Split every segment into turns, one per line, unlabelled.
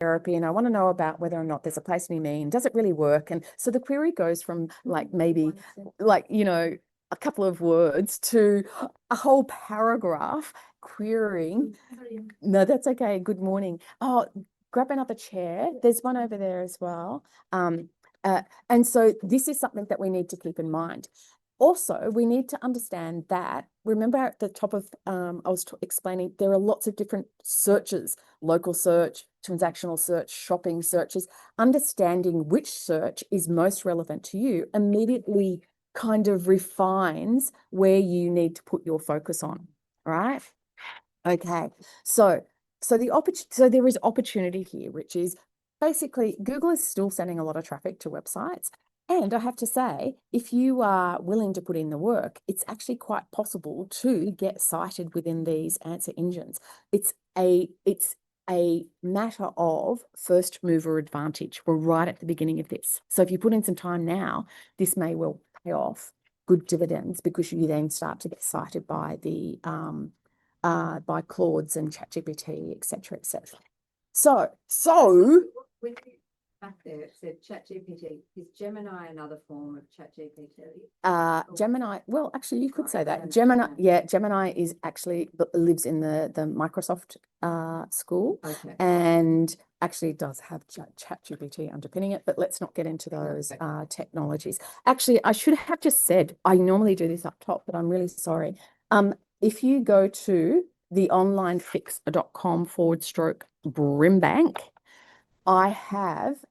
therapy and I want to know about whether or not there's a place near me and does it really work? And so the query goes from like maybe like, a couple of words to a whole paragraph querying. No, that's okay. Good morning. Oh, grab another chair. There's one over there as well. And so this is something that we need to keep in mind. Also, we need to understand that, remember at the top of, I was explaining, there are lots of different searches, local search, transactional search, shopping searches. Understanding which search is most relevant to you immediately kind of refines where you need to put your focus on, right? Okay, so there is opportunity here, which is basically Google is still sending a lot of traffic to websites. And I have to say, if you are willing to put in the work, it's actually quite possible to get cited within these answer engines. It's a matter of first mover advantage. We're right at the beginning of this. So if you put in some time now, this may well pay off good dividends because you then start to get cited by the by Claudes and ChatGPT, et cetera, et cetera. So
when you back there, it said ChatGPT. Is Gemini another form of ChatGPT?
Gemini, well, actually, you could say that. Gemini is actually lives in the Microsoft school,
Okay.
and actually does have ChatGPT underpinning it, but let's not get into those technologies. Actually, I should have just said, I normally do this up top, but I'm really sorry. If you go to theonlinefix.com/Brimbank, I have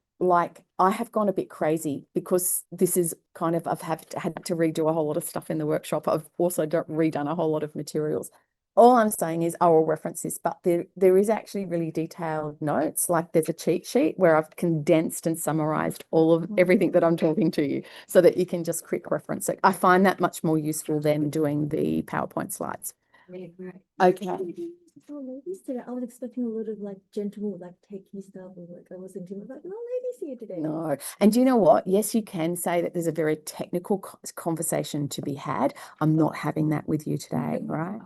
gone a bit crazy because this is kind of, I've had to redo a whole lot of stuff in the workshop. I've also redone a whole lot of materials. All I'm saying is I will reference this, but there is actually really detailed notes. Like there's a cheat sheet where I've condensed and summarized all of everything that I'm talking to you so that you can just quick reference it. I find that much more useful than doing the PowerPoint slides.
Yeah, right.
Okay.
Oh, ladies today. I was expecting a lot of like gentle, like techie stuff, or like I was thinking like, no ladies here today.
No. And do you know what? Yes, you can say that there's a very technical conversation to be had. I'm not having that with you today, right?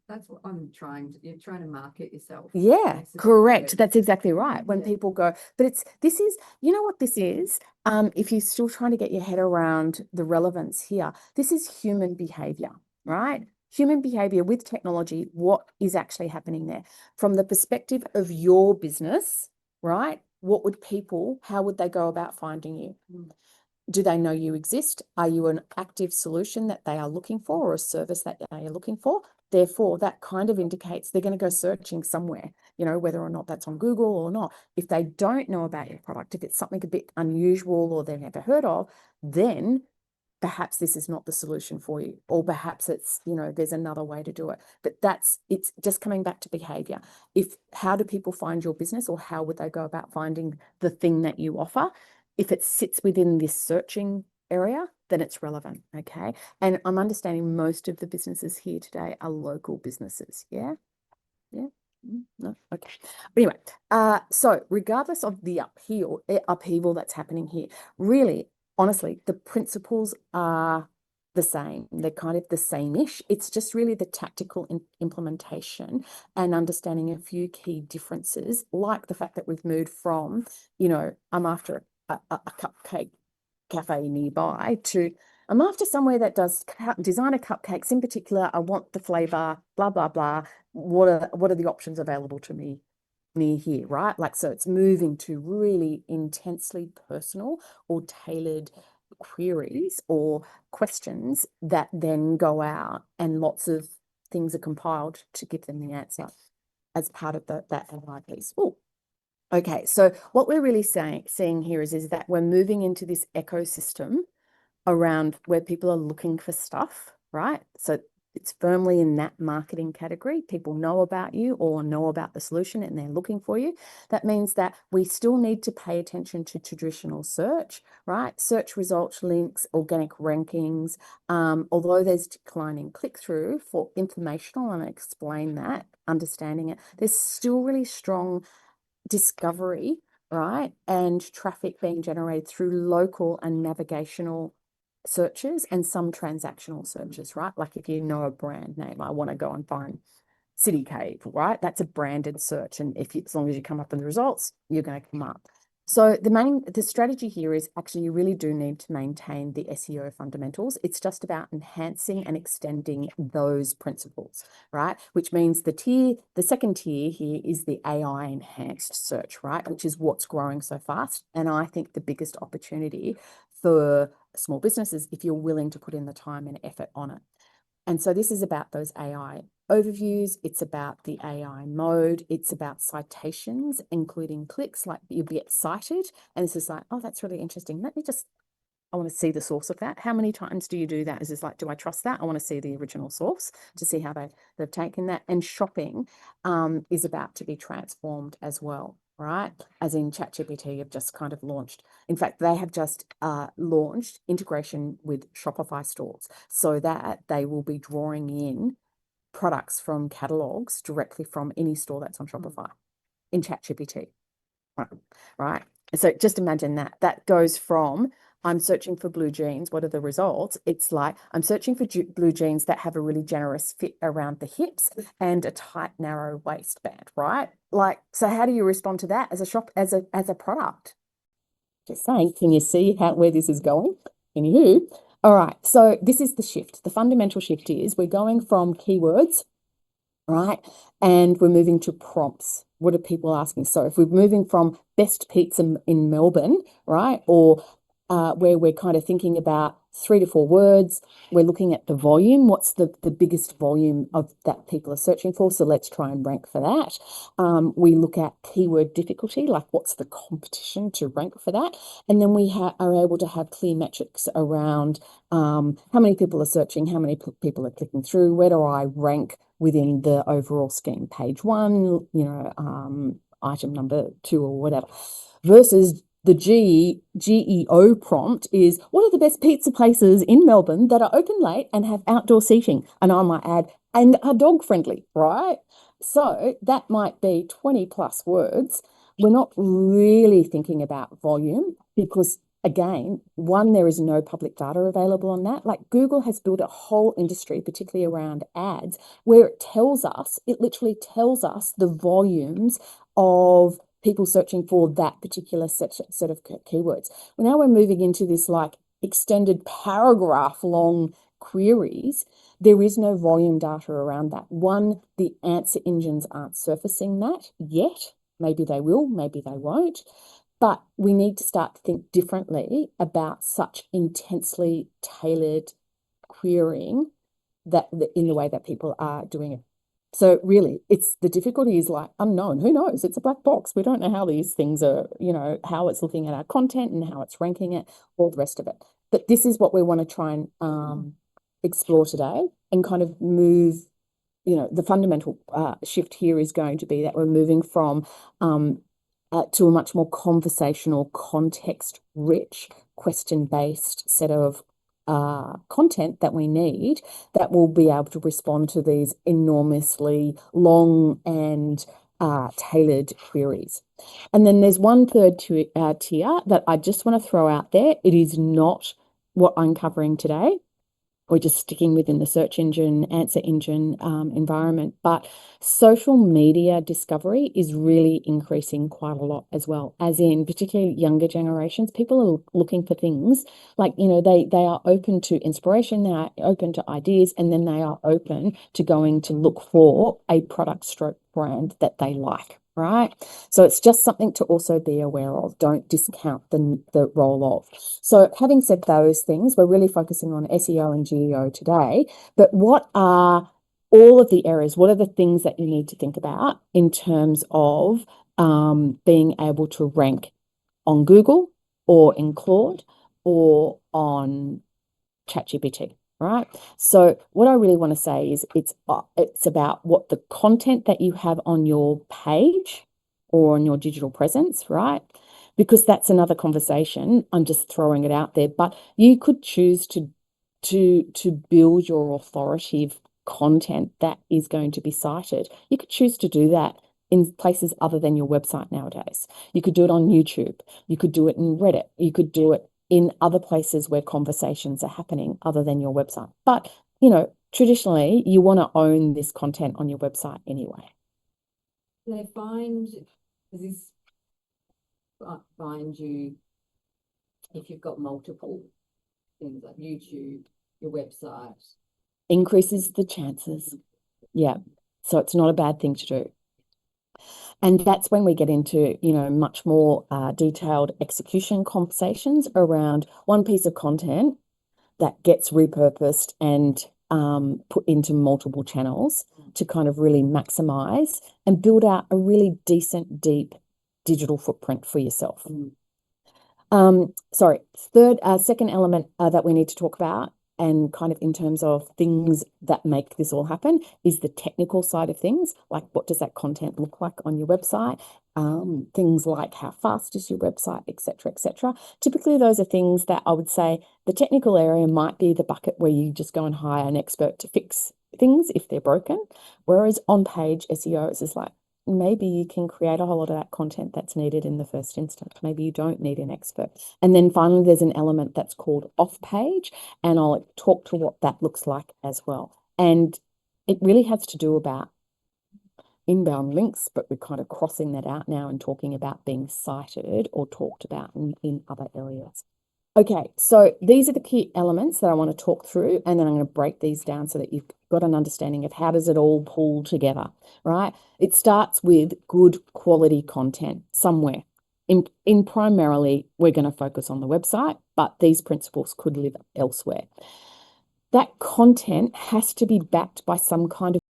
That's what I'm trying to, you're trying to market yourself.
Yeah, correct. That's exactly right. When people go, but this is, you know what this is? If you're still trying to get your head around the relevance here, this is human behavior, right? Human behavior with technology, what is actually happening there? From the perspective of your business, right? How would they go about finding you? Do they know you exist? Are you an active solution that they are looking for or a service that they are looking for? Therefore, that kind of indicates they're going to go searching somewhere, whether or not that's on Google or not. If they don't know about your product, if it's something a bit unusual or they've never heard of, then perhaps this is not the solution for you, or perhaps it's, there's another way to do it. But it's just coming back to behavior. How do people find your business, or how would they go about finding the thing that you offer? If it sits within this searching area, then it's relevant, okay? And I'm understanding most of the businesses here today are local businesses, yeah? Yeah? No? Okay. But anyway, so regardless of the upheaval that's happening here, really, honestly, the principles are the same. They're kind of the same-ish. It's just really the tactical implementation and understanding a few key differences, like the fact that we've moved from, I'm after a cupcake cafe nearby to I'm after somewhere that does designer cupcakes. In particular, I want the flavor, blah, blah, blah. What are the options available to me near here, right? Like, so it's moving to really intensely personal or tailored queries or questions that then go out, and lots of things are compiled to give them the answer as part of that AI piece. Oh, okay. So what we're really seeing here is that we're moving into this ecosystem around where people are looking for stuff, right? So it's firmly in that marketing category. People know about you or know about the solution and they're looking for you. That means that we still need to pay attention to traditional search, right? Search results, links, organic rankings. Although there's declining click-through for informational, and I explain that, understanding it, there's still really strong discovery, right? And traffic being generated through local and navigational searches and some transactional searches, right? Like if you know a brand name, I want to go and find City Cave, right? That's a branded search. And as long as you come up in the results, you're going to come up. So the strategy here is actually you really do need to maintain the SEO fundamentals. It's just about enhancing and extending those principles, right? Which means the second tier here is the AI enhanced search, right? Which is what's growing so fast. And I think the biggest opportunity for small businesses, if you're willing to put in the time and effort on it. And so this is about those AI overviews. It's about the AI mode. It's about citations, including clicks, like you'll get cited. And this is like, oh, that's really interesting. I want to see the source of that. How many times do you do that? Is this like, do I trust that? I want to see the original source to see how they've taken that. And shopping is about to be transformed as well, right? As in ChatGPT have just kind of launched. In fact, they have just launched integration with Shopify stores so that they will be drawing in products from catalogs directly from any store that's on Shopify in ChatGPT, right? So just imagine that goes from I'm searching for blue jeans. What are the results? It's like I'm searching for blue jeans that have a really generous fit around the hips and a tight, narrow waistband, right? Like, so how do you respond to that as a product? Just saying, can you see where this is going? Can you? All right. So this is the shift. The fundamental shift is we're going from keywords, right? And we're moving to prompts. What are people asking? So if we're moving from best pizza in Melbourne, right? Or where we're kind of thinking about 3 to 4 words, we're looking at the volume. What's the biggest volume of that people are searching for? So let's try and rank for that. We look at keyword difficulty, like what's the competition to rank for that? And then we are able to have clear metrics around how many people are searching, how many people are clicking through, where do I rank within the overall scheme, page 1, item number 2 or whatever, versus the GEO prompt is what are the best pizza places in Melbourne that are open late and have outdoor seating? And I might add, and are dog friendly, right? So that might be 20 plus words. We're not really thinking about volume because again, one, there is no public data available on that. Like Google has built a whole industry, particularly around ads, where it literally tells us the volumes of people searching for that particular set of keywords. Well, now we're moving into this like extended paragraph long queries. There is no volume data around that. One, the answer engines aren't surfacing that yet. Maybe they will, maybe they won't. But we need to start to think differently about such intensely tailored querying that in the way that people are doing it. So really, the difficulty is like unknown. Who knows? It's a black box. We don't know how these things are, how it's looking at our content and how it's ranking it, all the rest of it. But this is what we want to try and explore today and kind of move, the fundamental shift here is going to be that we're moving from to a much more conversational, context-rich, question-based set of content that we need that will be able to respond to these enormously long and tailored queries. And then there's one third tier that I just want to throw out there. It is not what I'm covering today. We're just sticking within the search engine, answer engine environment. But social media discovery is really increasing quite a lot as well, as in particularly younger generations. People are looking for things like, they are open to inspiration, they are open to ideas, and then they are open to going to look for a product stroke brand that they like. Right. So it's just something to also be aware of. Don't discount the role of. So having said those things, we're really focusing on SEO and GEO today. But what are all of the areas? What are the things that you need to think about in terms of being able to rank on Google or in Claude or on ChatGPT? Right. So what I really want to say is it's about what the content that you have on your page or on your digital presence, right? Because that's another conversation. I'm just throwing it out there, but you could choose to build your authoritative content that is going to be cited. You could choose to do that in places other than your website nowadays. You could do it on YouTube. You could do it in Reddit. You could do it in other places where conversations are happening other than your website. But, traditionally you want to own this content on your website anyway.
They find, does this find you if you've got multiple things like YouTube, your website?
Increases the chances. Yeah. So it's not a bad thing to do. And that's when we get into, much more detailed execution conversations around one piece of content that gets repurposed and put into multiple channels to kind of really maximize and build out a really decent, deep digital footprint for yourself. Second element that we need to talk about, and kind of in terms of things that make this all happen, is the technical side of things. Like, what does that content look like on your website? Things like how fast is your website, et cetera, et cetera. Typically, those are things that I would say the technical area might be the bucket where you just go and hire an expert to fix things if they're broken. Whereas on-page SEO is like, maybe you can create a whole lot of that content that's needed in the first instance. Maybe you don't need an expert. And then finally, there's an element that's called off-page, and I'll talk to what that looks like as well. And it really has to do about inbound links, but we're kind of crossing that out now and talking about being cited or talked about in other areas. Okay, so these are the key elements that I want to talk through, and then I'm going to break these down so that you've got an understanding of how does it all pull together, right? It starts with good quality content somewhere. In primarily, we're going to focus on the website, but these principles could live elsewhere. That content has to be backed by some kind of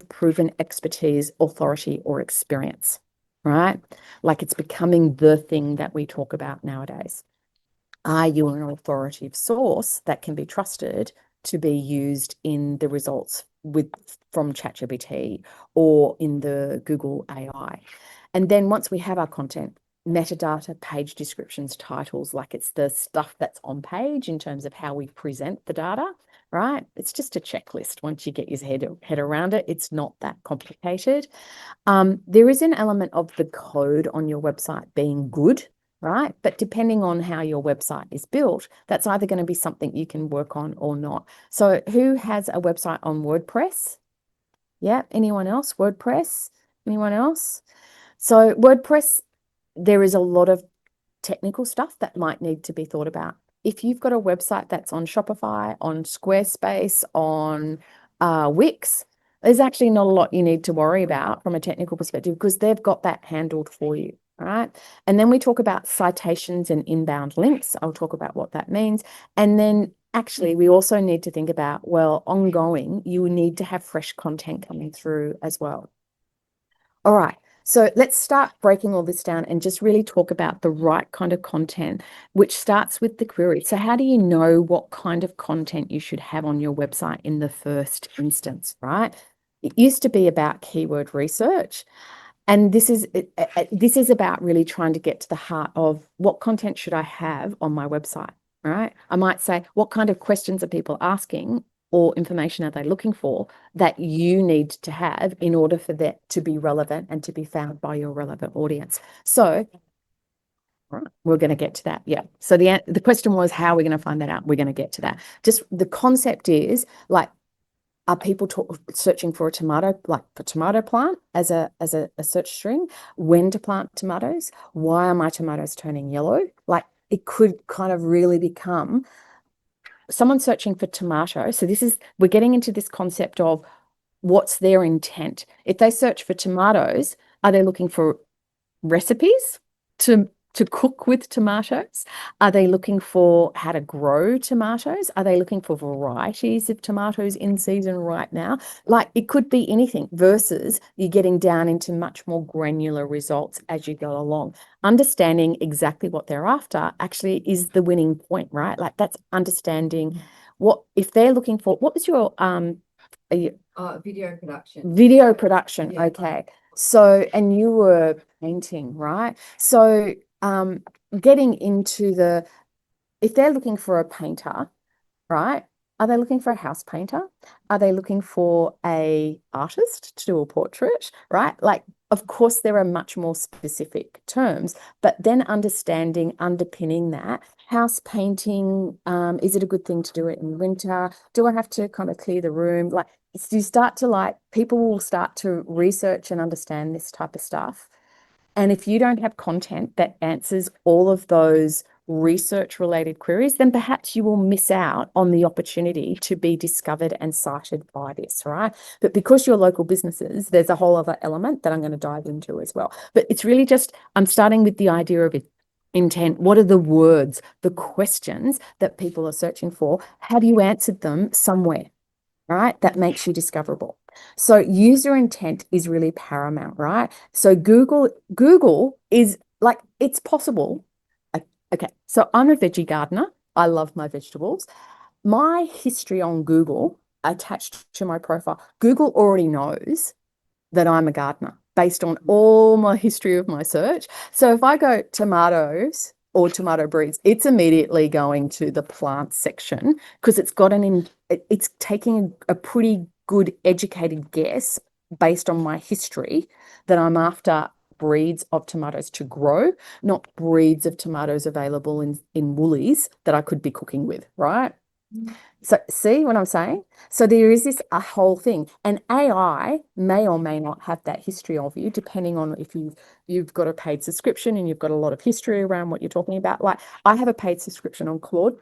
proven expertise, authority, or experience, right? Like, it's becoming the thing that we talk about nowadays. Are you an authoritative source that can be trusted to be used in the results from ChatGPT or in the Google AI? And then once we have our content, metadata, page descriptions, titles, like it's the stuff that's on page in terms of how we present the data, right? It's just a checklist. Once you get your head around it, it's not that complicated. There is an element of the code on your website being good, right? But depending on how your website is built, that's either going to be something you can work on or not. So who has a website on WordPress? Yeah, anyone else? WordPress? Anyone else? So WordPress, there is a lot of technical stuff that might need to be thought about. If you've got a website that's on Shopify, on Squarespace, on Wix, there's actually not a lot you need to worry about from a technical perspective because they've got that handled for you. All right. And then we talk about citations and inbound links. I'll talk about what that means. And then actually, we also need to think about, well, ongoing, you need to have fresh content coming through as well. All right. So let's start breaking all this down and just really talk about the right kind of content, which starts with the query. So how do you know what kind of content you should have on your website in the first instance, right? It used to be about keyword research. And this is about really trying to get to the heart of what content should I have on my website, right? I might say, what kind of questions are people asking or information are they looking for that you need to have in order for that to be relevant and to be found by your relevant audience? So, right, we're going to get to that. Yeah. So the question was, how are we going to find that out? We're going to get to that. Just the concept is like, are people searching for a tomato, like for tomato plant as a search string? When to plant tomatoes? Why are my tomatoes turning yellow? Like, it could kind of really become someone searching for tomato. So we're getting into this concept of what's their intent. If they search for tomatoes, are they looking for recipes to cook with tomatoes? Are they looking for how to grow tomatoes? Are they looking for varieties of tomatoes in season right now? Like, it could be anything versus you're getting down into much more granular results as you go along. Understanding exactly what they're after actually is the winning point, right? Like, that's understanding what, if they're looking for, what was your
video production.
Video production.
Yeah.
Okay. So, and you were painting, right? So, getting into if they're looking for a painter, right? Are they looking for a house painter? Are they looking for a artist to do a portrait, right? Like, Of course, there are much more specific terms, but then underpinning that house painting, is it a good thing to do it in winter? Do I have to kind of clear the room? Like, you start to people will start to research and understand this type of stuff. And if you don't have content that answers all of those research related queries, then perhaps you will miss out on the opportunity to be discovered and cited by this, right? But because you're local businesses, there's a whole other element that I'm going to dive into as well. But it's really just, I'm starting with the idea of intent. What are the words, the questions that people are searching for? Have you answered them somewhere? Right? That makes you discoverable. So user intent is really paramount, right? So Google is like, it's possible. Okay, so I'm a veggie gardener. I love my vegetables. My history on Google attached to my profile, Google already knows that I'm a gardener based on all my history of my search. So if I go tomatoes or tomato breeds, it's immediately going to the plant section because it's taking a pretty good educated guess based on my history that I'm after breeds of tomatoes to grow, not breeds of tomatoes available in Woolies that I could be cooking with, right? So see what I'm saying? So there is a whole thing, and AI may or may not have that history of you, depending on if you've got a paid subscription and you've got a lot of history around what you're talking about. Like, I have a paid subscription on Claude.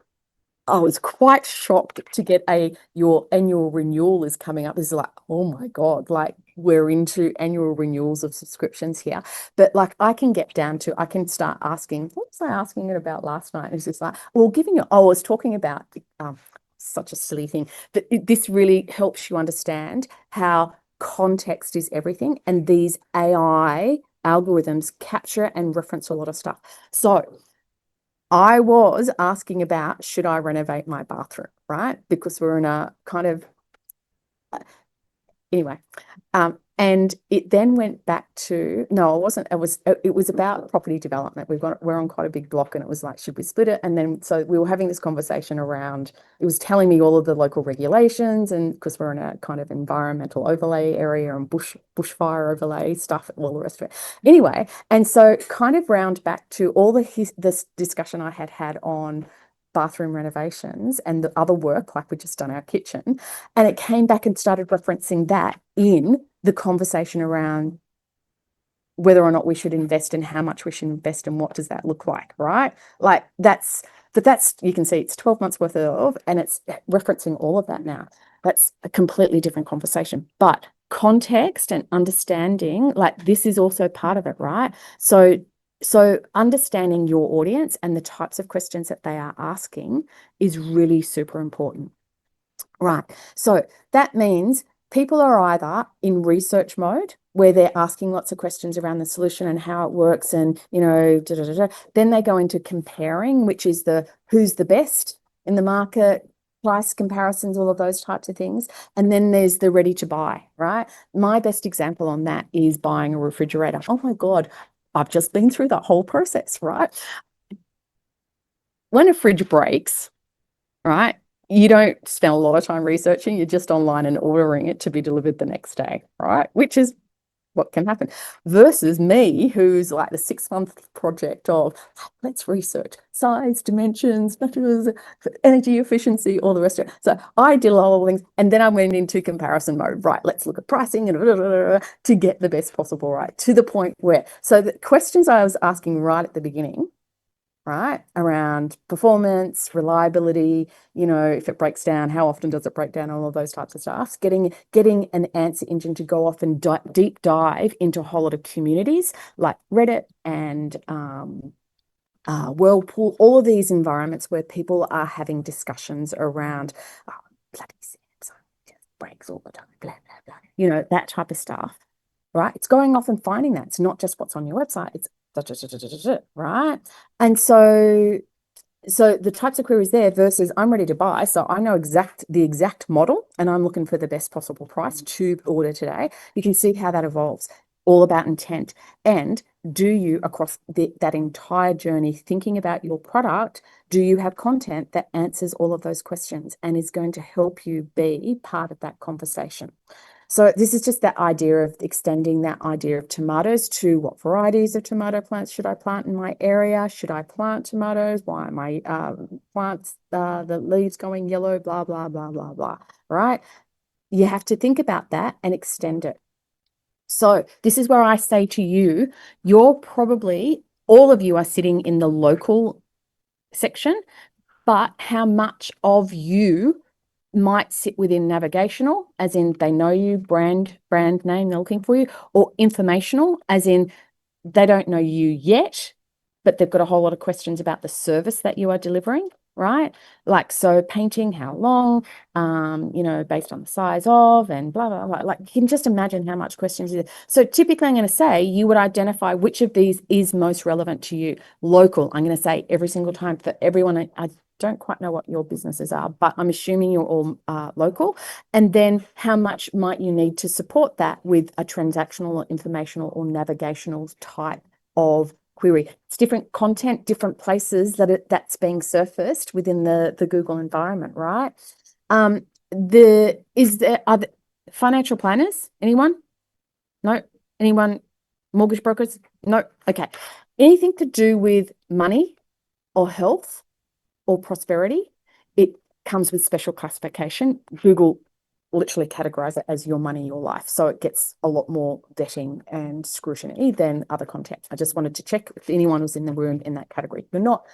I was quite shocked to get your annual renewal is coming up. This is like, oh my God, like, we're into annual renewals of subscriptions here. But like, I can start asking, what was I asking it about last night? It's just like, well, I was talking about such a silly thing, but this really helps you understand how context is everything. And these AI algorithms capture and reference a lot of stuff. So I was asking about, should I renovate my bathroom, right? Because we're in a kind of, anyway, and it then went back to, no, it wasn't. It was about property development. We're on quite a big block, and it was like, should we split it? And then, so we were having this conversation around, it was telling me all of the local regulations, and because we're in a kind of environmental overlay area and bushfire overlay stuff, all the rest of it. Anyway, and so kind of round back to all this discussion I had on bathroom renovations and the other work, like we just done our kitchen, and it came back and started referencing that in the conversation around whether or not we should invest and how much we should invest and what does that look like, right? Like, you can see it's 12 months worth of, and it's referencing all of that now. That's a completely different conversation, but context and understanding, like, this is also part of it, right? So understanding your audience and the types of questions that they are asking is really super important. Right. So that means people are either in research mode where they're asking lots of questions around the solution and how it works and, Then they go into comparing, which is who's the best in the market, price comparisons, all of those types of things. And then there's the ready to buy, right? My best example on that is buying a refrigerator. Oh my God, I've just been through that whole process, right? When a fridge breaks, right, you don't spend a lot of time researching. You're just online and ordering it to be delivered the next day, right? Which is what can happen. Versus me, who's like the 6-month project of, let's research size, dimensions, materials, energy efficiency, all the rest of it. So I did a lot of things, and then I went into comparison mode. Right, let's look at pricing and to get the best possible, right? To the point where, so the questions I was asking right at the beginning, right, around performance, reliability, if it breaks down, how often does it break down, all of those types of stuff, getting an answer engine to go off and deep dive into a whole lot of communities like Reddit and Whirlpool, all of these environments where people are having discussions around bloody Samsung just breaks all the time, blah, blah, blah, that type of stuff, right? It's going off and finding that. It's not just what's on your website, it's right? And so the types of queries there versus I'm ready to buy. So I know the exact model and I'm looking for the best possible price to order today. You can see how that evolves. All about intent. And do you, across that entire journey, thinking about your product, do you have content that answers all of those questions and is going to help you be part of that conversation? So this is just that idea of extending that idea of tomatoes to what varieties of tomato plants should I plant in my area? Should I plant tomatoes? Why are my plants, the leaves going yellow? Blah, blah, blah, blah, blah, right? You have to think about that and extend it. So this is where I say to you, you're probably, all of you are sitting in the local section, but how much of you might sit within navigational, as in they know you, brand name, they're looking for you, or informational, as in they don't know you yet, but they've got a whole lot of questions about the service that you are delivering, right? Like, so painting, how long, based on the size of, and blah, blah, blah. Like, you can just imagine how much questions. So typically I'm going to say you would identify which of these is most relevant to you. Local, I'm going to say every single time for everyone. I don't quite know what your businesses are, but I'm assuming you're all local. And then how much might you need to support that with a transactional or informational or navigational type of query? It's different content, different places that's being surfaced within the Google environment, right? Are there financial planners? Anyone? No? Anyone? Mortgage brokers? No? Okay. Anything to do with money or health or prosperity, it comes with special classification. Google literally categorize it as your money, your life. So it gets a lot more vetting and scrutiny than other content. I just wanted to check if anyone was in the room in that category. You're not.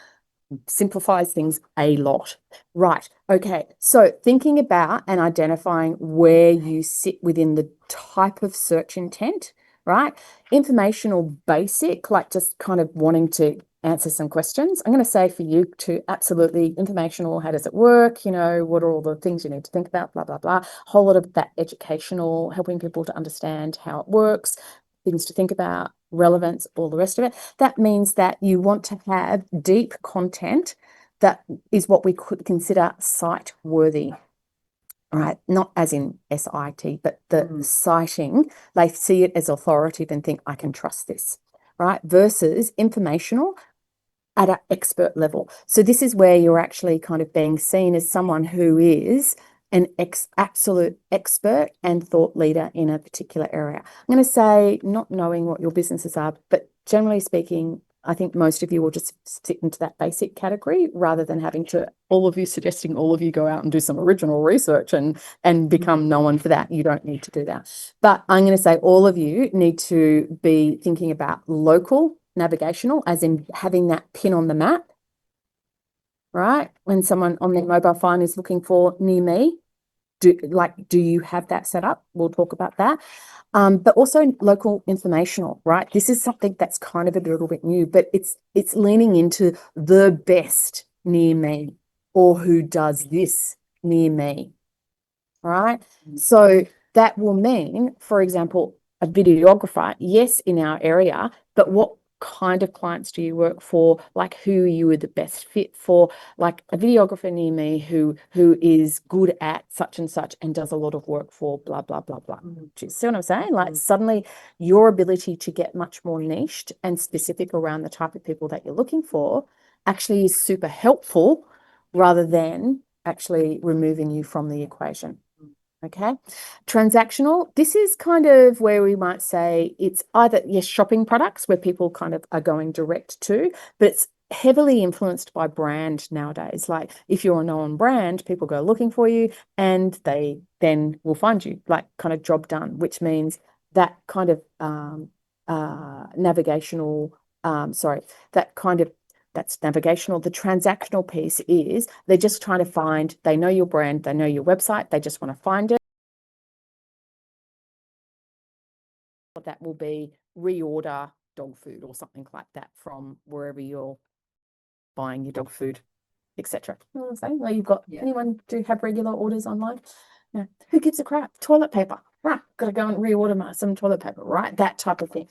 Simplifies things a lot. Right. Okay. So thinking about and identifying where you sit within the type of search intent, right? Informational basic, like just kind of wanting to answer some questions. I'm going to say for you to absolutely informational. How does it work? What are all the things you need to think about? Blah, blah, blah. Whole lot of that educational, helping people to understand how it works, things to think about, relevance, all the rest of it. That means that you want to have deep content that is what we could consider site worthy. All right, not as in SIT, but the citing, they see it as authoritative and think, I can trust this, right? Versus informational at an expert level. So this is where you're actually kind of being seen as someone who is an absolute expert and thought leader in a particular area. I'm going to say not knowing what your businesses are, but generally speaking, I think most of you will just sit into that basic category rather than having to, all of you suggesting all of you go out and do some original research and become known for that. You don't need to do that. But I'm going to say all of you need to be thinking about local navigational, as in having that pin on the map, right? When someone on their mobile phone is looking for near me, do you have that set up? We'll talk about that. But also local informational, right? This is something that's kind of a little bit new, but it's leaning into the best near me or who does this near me, right? So that will mean, for example, a videographer, yes, in our area, but what kind of clients do you work for? Like, who you are the best fit for? Like a videographer near me who is good at such and such and does a lot of work for blah, blah, blah, blah. Do you see what I'm saying? Like suddenly your ability to get much more niched and specific around the type of people that you're looking for actually is super helpful rather than actually removing you from the equation. Okay. Transactional, this is kind of where we might say it's either, yes, shopping products where people kind of are going direct to, but it's heavily influenced by brand nowadays. Like if you're a known brand, people go looking for you and they then will find you, like kind of job done, which means that kind of navigational, that kind of that's navigational. The transactional piece is they're just trying to find, they know your brand, they know your website, they just want to find it. That will be reorder dog food or something like that from wherever you're buying your dog food, etc. You know what I'm saying? Well, you've got anyone do have regular orders online? Yeah. Who gives a crap? Toilet paper, right? Got to go and reorder some toilet paper, right? That type of thing.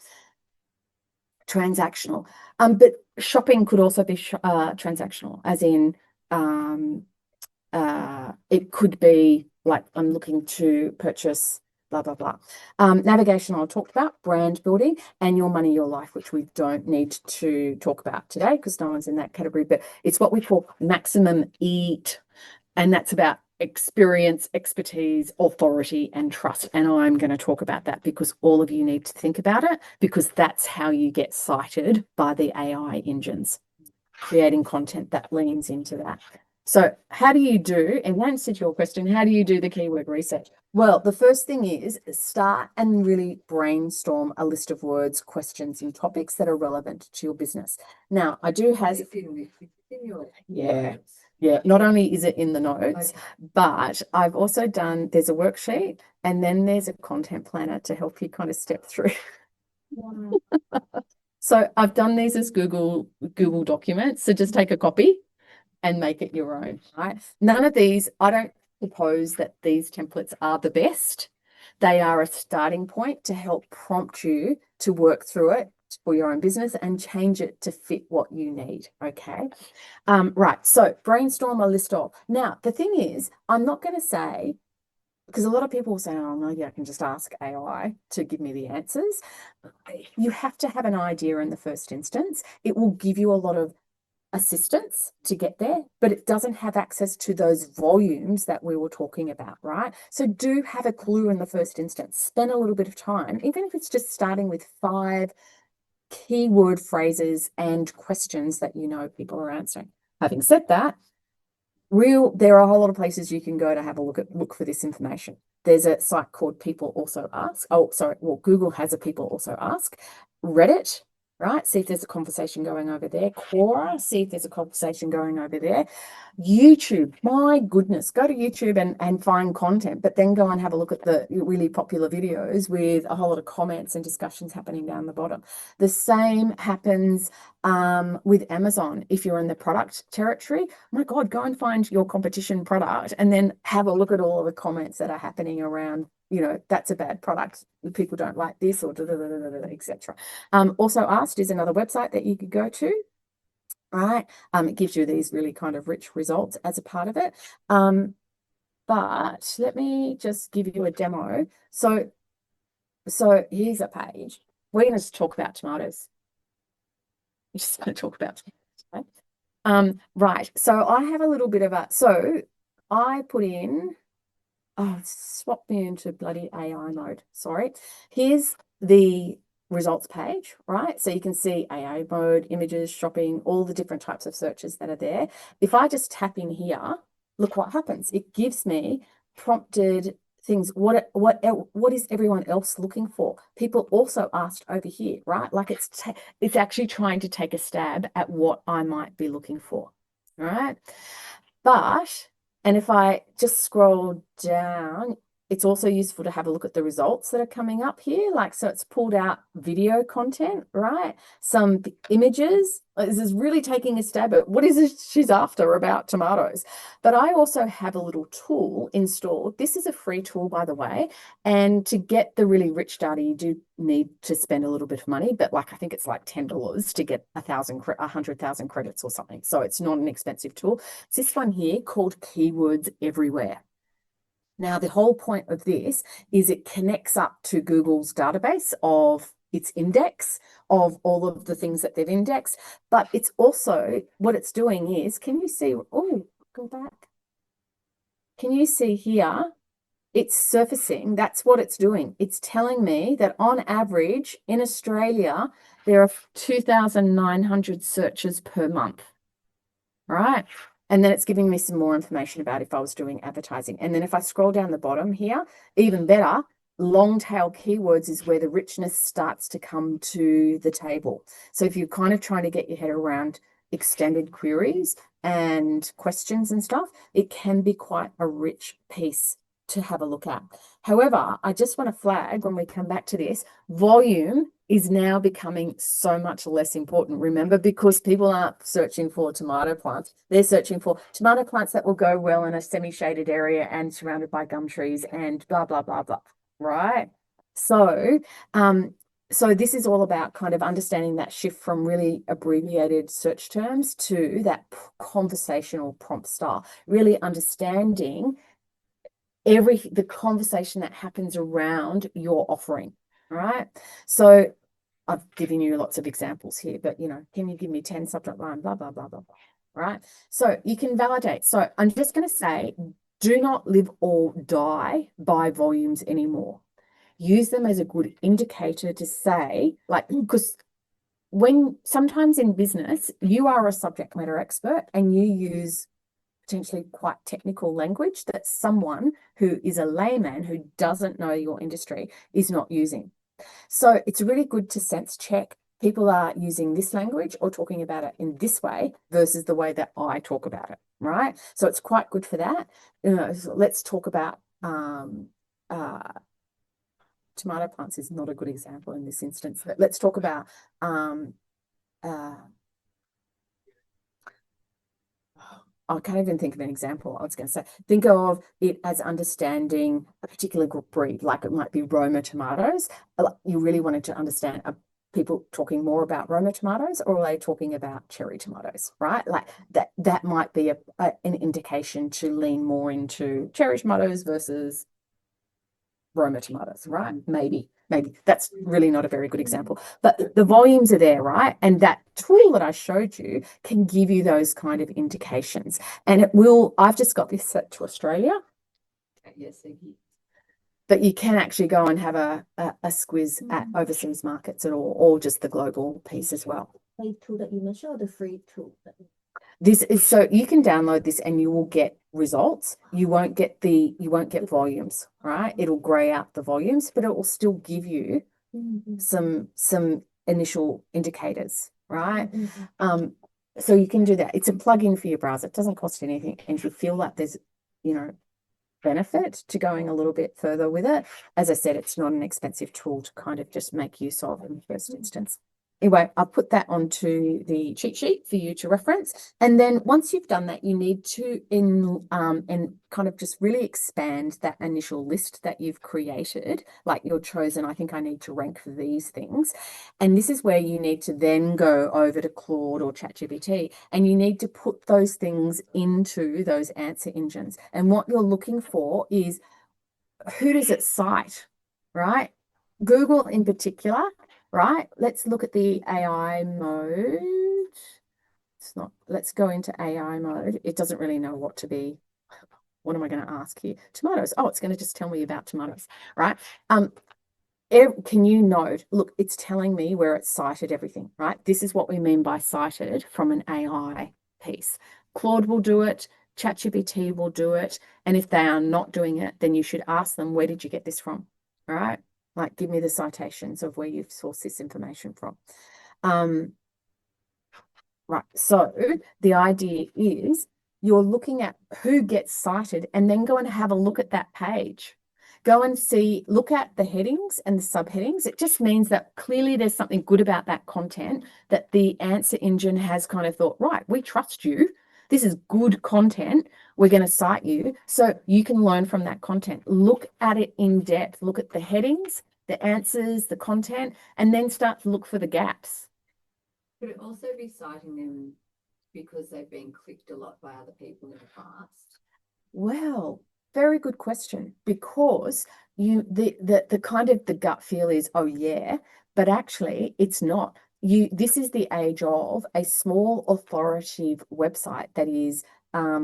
Transactional, but shopping could also be transactional, as in it could be like I'm looking to purchase blah blah blah. Navigation I'll talk about, brand building, and your money, your life, which we don't need to talk about today because no one's in that category, but it's what we call maximum EAT, and that's about experience, expertise, authority, and trust. And I'm going to talk about that because all of you need to think about it, because that's how you get cited by the AI engines, creating content that leans into that. So how do you do, in answer to your question, how do you do the keyword research? Well, the first thing is start and really brainstorm a list of words, questions, and topics that are relevant to your business. Now, I do have,
It's in your
Yeah.
notes.
yeah, not only is it in the notes,
Okay.
but I've also done, there's a worksheet and then there's a content planner to help you kind of step through.
Wow.
So I've done these as Google documents. So just take a copy and make it your own, right? None of these, I don't propose that these templates are the best. They are a starting point to help prompt you to work through it for your own business and change it to fit what you need. Okay. Right. So brainstorm a list of. Now, the thing is, I'm not going to say, because a lot of people say, oh, maybe I can just ask AI to give me the answers. You have to have an idea in the first instance. It will give you a lot of assistance to get there, but it doesn't have access to those volumes that we were talking about, right? So do have a clue in the first instance. Spend a little bit of time, even if it's just starting with 5 keyword phrases and questions that you know people are answering. Having said that, there are a whole lot of places you can go to have a look for this information. There's a site called People Also Ask. Oh, sorry. Well, Google has a People Also Ask. Reddit, right? See if there's a conversation going over there. Quora, see if there's a conversation going over there. YouTube, my goodness, go to YouTube and find content, but then go and have a look at the really popular videos with a whole lot of comments and discussions happening down the bottom. The same happens with Amazon. If you're in the product territory, my God, go and find your competition product and then have a look at all of the comments that are happening around, that's a bad product. People don't like this or etc. Also Asked is another website that you could go to. Right. It gives you these really kind of rich results as a part of it. But let me just give you a demo. So here's a page. We're going to talk about tomatoes. We're just going to talk about tomatoes. Okay? Right. So I have a little bit of so I put in, swap me into bloody AI mode. Sorry. Here's the results page, right? So you can see AI mode, images, shopping, all the different types of searches that are there. If I just tap in here, look what happens. It gives me prompted things. What is everyone else looking for? People also asked over here, right? Like it's actually trying to take a stab at what I might be looking for, right? And if I just scroll down, it's also useful to have a look at the results that are coming up here. So it's pulled out video content, right? Some images. This is really taking a stab at what is it she's after about tomatoes. But I also have a little tool installed. This is a free tool, by the way. And to get the really rich data, you do need to spend a little bit of money. But I think it's like $10 to get 100,000 credits or something. So it's not an expensive tool. It's this one here called Keywords Everywhere. Now, the whole point of this is it connects up to Google's database of its index of all of the things that they've indexed, but it's also, what it's doing is, can you see, go back. Can you see here? It's surfacing, that's what it's doing. It's telling me that on average in Australia, there are 2,900 searches per month, right? And then it's giving me some more information about if I was doing advertising. And then if I scroll down the bottom here, even better, long tail keywords is where the richness starts to come to the table. So if you're kind of trying to get your head around extended queries and questions and stuff, it can be quite a rich piece to have a look at. However, I just want to flag when we come back to this, volume is now becoming so much less important. Remember, because people aren't searching for tomato plants, they're searching for tomato plants that will go well in a semi-shaded area and surrounded by gum trees and blah, blah, blah, blah, right? So, so this is all about kind of understanding that shift from really abbreviated search terms to that conversational prompt style, really understanding the conversation that happens around your offering, right? So I've given you lots of examples here, but can you give me 10 subject line, blah, blah, blah, blah, blah, right? So you can validate. So I'm just going to say, Do not live or die by volumes anymore. Use them as a good indicator to say, like, because when sometimes in business, you are a subject matter expert and you use potentially quite technical language that someone who is a layman who doesn't know your industry is not using. So it's really good to sense check people are using this language or talking about it in this way versus the way that I talk about it, right? So it's quite good for that. So let's talk about tomato plants is not a good example in this instance, but let's talk about I can't even think of an example. I was going to say, think of it as understanding a particular breed, like it might be Roma tomatoes. You really wanted to understand, are people talking more about Roma tomatoes or are they talking about cherry tomatoes, right? Like that might be an indication to lean more into cherry tomatoes versus Roma tomatoes, right? Maybe that's really not a very good example, but the volumes are there, right? And that tool that I showed you can give you those kind of indications. And it will, I've just got this set to Australia.
Yes,
But you can actually go and have a squiz at overseas markets at all, or just the global piece as well.
The tool that you mentioned or the free tool?
This is so you can download this and you will get results. You won't get volumes, right? It'll grey out the volumes, but it will still give you some initial indicators, right? So you can do that. It's a plugin for your browser. It doesn't cost anything. And if you feel like there's, benefit to going a little bit further with it, as I said, it's not an expensive tool to kind of just make use of in the first instance. Anyway, I'll put that onto the cheat sheet for you to reference. And then once you've done that, you need to and kind of just really expand that initial list that you've created, like you're chosen, I think I need to rank for these things. And this is where you need to then go over to Claude or ChatGPT and you need to put those things into those answer engines. And what you're looking for is who does it cite, right? Google in particular, right? Let's look at the AI mode. Let's go into AI mode. It doesn't really know what to be. What am I going to ask here? Tomatoes. Oh, it's going to just tell me about tomatoes, right? Can you note, look, it's telling me where it's cited everything, right? This is what we mean by cited from an AI piece. Claude will do it. ChatGPT will do it. And if they are not doing it, then you should ask them, where did you get this from? All right. Like, give me the citations of where you've sourced this information from. Right. So the idea is you're looking at who gets cited and then go and have a look at that page. Go and look at the headings and the subheadings. It just means that clearly there's something good about that content that the answer engine has kind of thought, right, we trust you. This is good content. We're going to cite you. So you can learn from that content. Look at it in depth. Look at the headings, the answers, the content, and then start to look for the gaps.
Could it also be citing them because they've been clicked a lot by other people in the past?
Well, very good question, because the kind of the gut feel is, oh yeah, but actually it's not. This is the age of a small authoritative website that is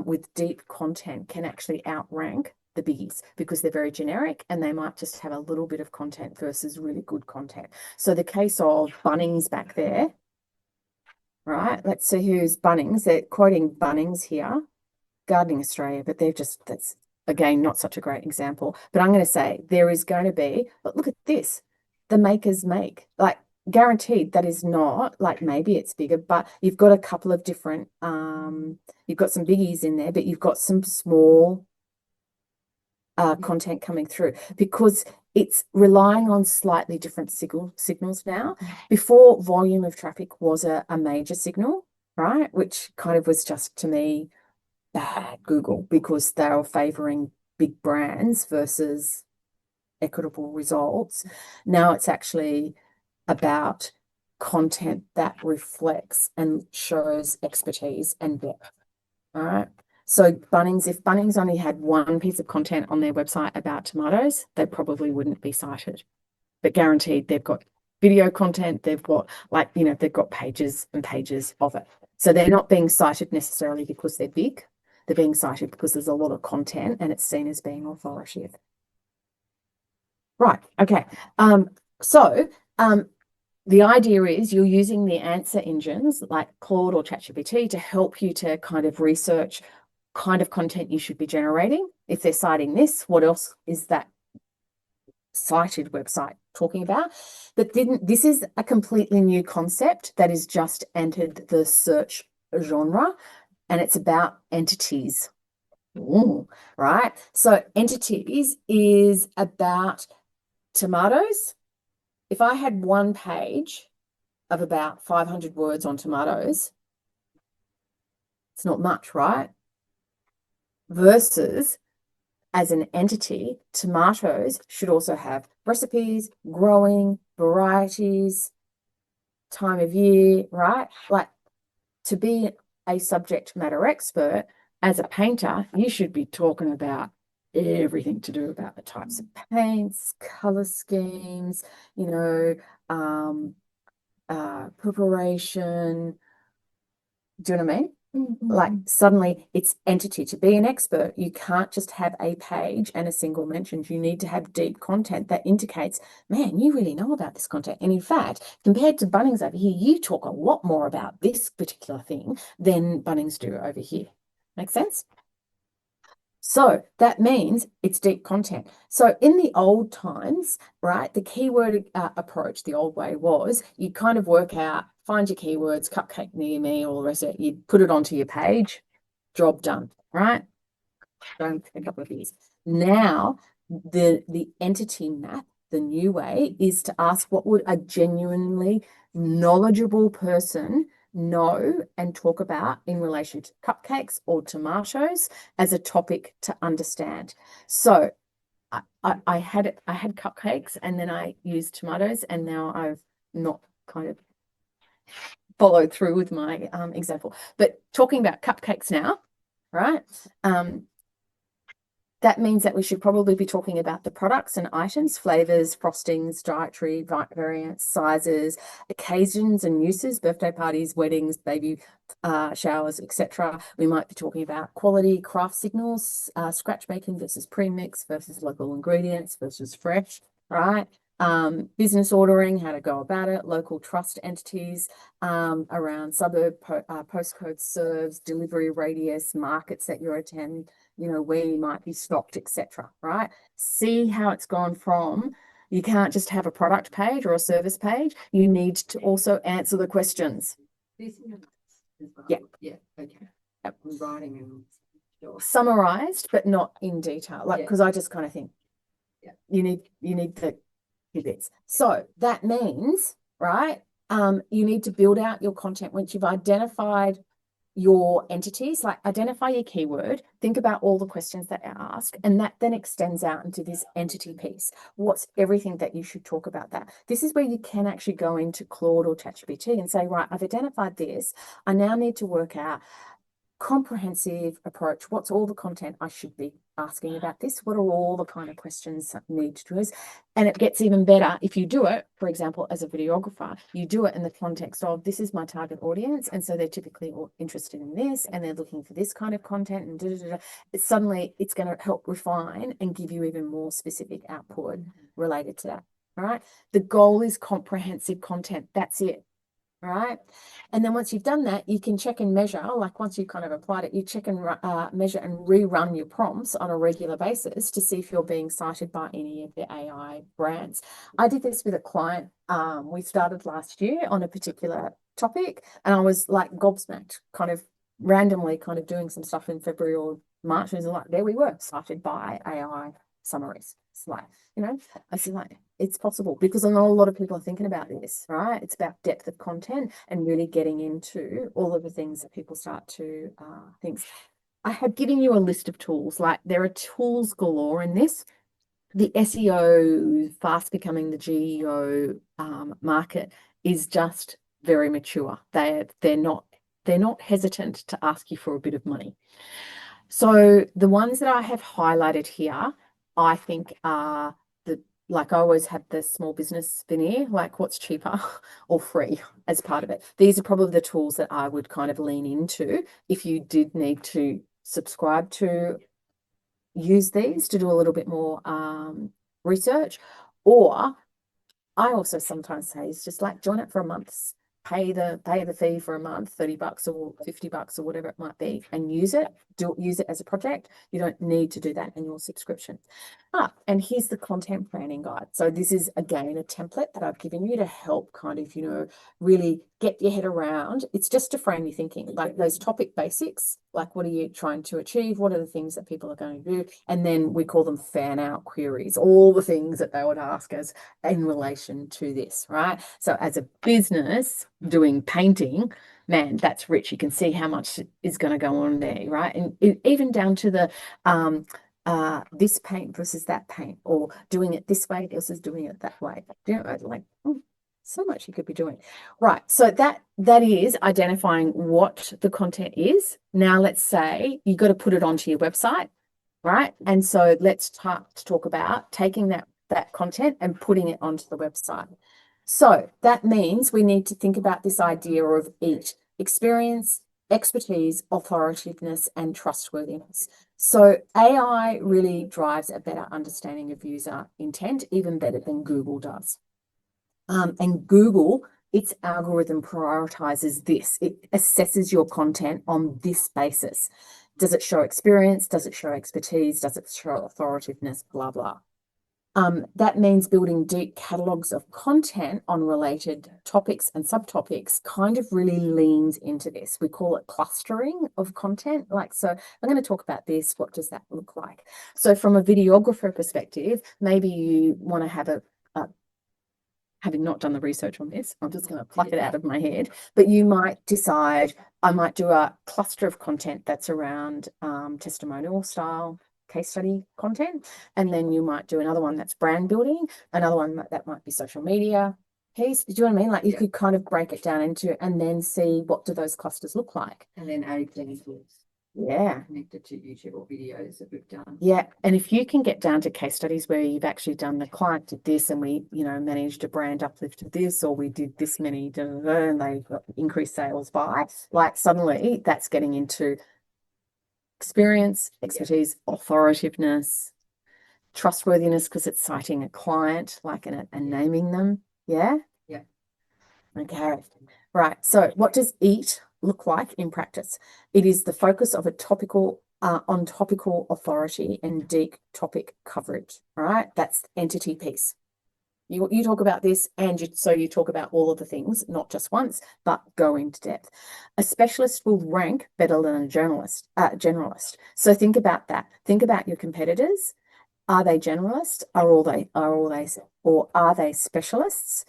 with deep content can actually outrank the biggies because they're very generic and they might just have a little bit of content versus really good content. So the case of Bunnings back there, right? Let's see who's Bunnings. They're quoting Bunnings here, Gardening Australia, but that's again not such a great example. But I'm going to say there is going to be, but look at this, the makers make, like guaranteed that is not, like maybe it's bigger, but you've got a couple of different, you've got some biggies in there, but you've got some small content coming through because it's relying on slightly different signals now. Before, volume of traffic was a major signal, right? Which kind of was just, to me, bad Google because they were favoring big brands versus equitable results. Now it's actually about content that reflects and shows expertise and depth. All right. So Bunnings, if Bunnings only had one piece of content on their website about tomatoes, they probably wouldn't be cited. But guaranteed they've got video content, they've got they've got pages and pages of it. So they're not being cited necessarily because they're big. They're being cited because there's a lot of content and it's seen as being authoritative. Right. Okay. So the idea is you're using the answer engines like Claude or ChatGPT to help you to kind of research kind of content you should be generating. If they're citing this, what else is that cited website talking about? But this is a completely new concept that is just entered the search genre, and it's about entities. Ooh, right? So entities is about tomatoes. If I had one page of about 500 words on tomatoes, it's not much, right? Versus as an entity, tomatoes should also have recipes, growing, varieties, time of year, right? Like, to be a subject matter expert as a painter, you should be talking about everything to do about the types of paints, color schemes, you know, preparation. Do you know what I mean? Like, suddenly it's entity. To be an expert, you can't just have a page and a single mention. You need to have deep content that indicates, man, you really know about this content. And in fact, compared to Bunnings over here, you talk a lot more about this particular thing than Bunnings do over here. Make sense? So that means it's deep content. So in the old times, right, the keyword approach, the old way was you kind of work out, find your keywords, cupcake near me, all the rest of it. You put it onto your page, job done, right? Going a couple of years. Now, the entity map, the new way, is to ask what would a genuinely knowledgeable person know and talk about in relation to cupcakes or tomatoes as a topic to understand. So I had cupcakes and then I used tomatoes, and now I've not kind of followed through with my example. But talking about cupcakes now, right? That means that we should probably be talking about the products and items, flavors, frostings, dietary variants, sizes, occasions and uses, birthday parties, weddings, baby showers, etc. We might be talking about quality, craft signals, scratch bacon versus premix versus local ingredients versus fresh, right? Business ordering, how to go about it, local trust entities around suburb postcode serves, delivery radius, markets that you're attending, you know, where you might be stocked, etc. Right? See how it's gone from, you can't just have a product page or a service page. You need to also answer the questions.
This as well.
Yeah.
Yeah. Okay. Yep. Writing and sure.
Summarized, but not in detail. Like,
Yeah.
because I just kind of think,
yeah,
you need the bits. So that means, right, you need to build out your content once you've identified your entities, like identify your keyword, think about all the questions that are asked, and that then extends out into this entity piece. What's everything that you should talk about that? This is where you can actually go into Claude or ChatGPT and say, right, I've identified this. I now need to work out comprehensive approach. What's all the content I should be asking about this? What are all the kind of questions that need to do this? And it gets even better if you do it, for example, as a videographer, you do it in the context of, this is my target audience, and so they're typically all interested in this, and they're looking for this kind of content, and suddenly it's going to help refine and give you even more specific output related to that. All right. The goal is comprehensive content. That's it. All right. And then once you've done that, you can check and measure, like once you've kind of applied it, you check and measure and rerun your prompts on a regular basis to see if you're being cited by any of the AI brands. I did this with a client. We started last year on a particular topic, and I was like gobsmacked, kind of randomly kind of doing some stuff in February or March. And like, there we were, cited by AI summaries. It's like, you know, I feel like it's possible because I know a lot of people are thinking about this, right? It's about depth of content and really getting into all of the things that people start to think. I have given you a list of tools. Like, there are tools galore in this. The SEO, fast becoming the GEO market, is just very mature. They're not hesitant to ask you for a bit of money. So the ones that I have highlighted here, I think are like, I always have the small business veneer, like what's cheaper or free as part of it. These are probably the tools that I would kind of lean into if you did need to subscribe to use these to do a little bit more research, or I also sometimes say is just like join it for a month, pay the fee for a month, $30 or $50 or whatever it might be, and use it as a project. You don't need to do that in your subscription. And here's the content planning guide. So this is again a template that I've given you to help kind of, really get your head around. It's just to frame your thinking, like those topic basics, like what are you trying to achieve? What are the things that people are going to do? And then we call them fan out queries, all the things that they would ask us in relation to this, right? So as a business doing painting, man, that's rich. You can see how much is going to go on there, right? And even down to the this paint versus that paint, or doing it this way versus doing it that way. So much you could be doing. Right. So that is identifying what the content is. Now let's say you got to put it onto your website, right? And so let's talk about taking that content and putting it onto the website. So that means we need to think about this idea of each: experience, expertise, authoritativeness, and trustworthiness. So AI really drives a better understanding of user intent, even better than Google does. And Google, its algorithm prioritizes this. It assesses your content on this basis. Does it show experience? Does it show expertise? Does it show authoritativeness? Blah, blah. That means building deep catalogs of content on related topics and subtopics kind of really leans into this. We call it clustering of content. So I'm going to talk about this. What does that look like? So from a videographer perspective, maybe you want to have having not done the research on this, I'm just going to pluck it out of my head, but you might decide, I might do a cluster of content that's around testimonial style case study content. And then you might do another one that's brand building, another one that might be social media piece. Do you know what I mean? Like you could kind of break it down into, and then see what do those clusters look like.
And then add examples.
Yeah.
Connected to YouTube or videos that we've done.
Yeah. And if you can get down to case studies where you've actually done, the client did this and we, managed a brand uplift to this, or we did this many, and they increased sales by, suddenly that's getting into experience, expertise, authoritativeness, trustworthiness, because it's citing a client, and naming them. Yeah.
Yeah.
Okay. Right. So what does EAT look like in practice? It is the focus of a topical authority and deep topic coverage. All right. That's entity piece. You talk about this, and you talk about all of the things, not just once, but go into depth. A specialist will rank better than a generalist. So think about that. Think about your competitors. Are they generalists? Or are they specialists?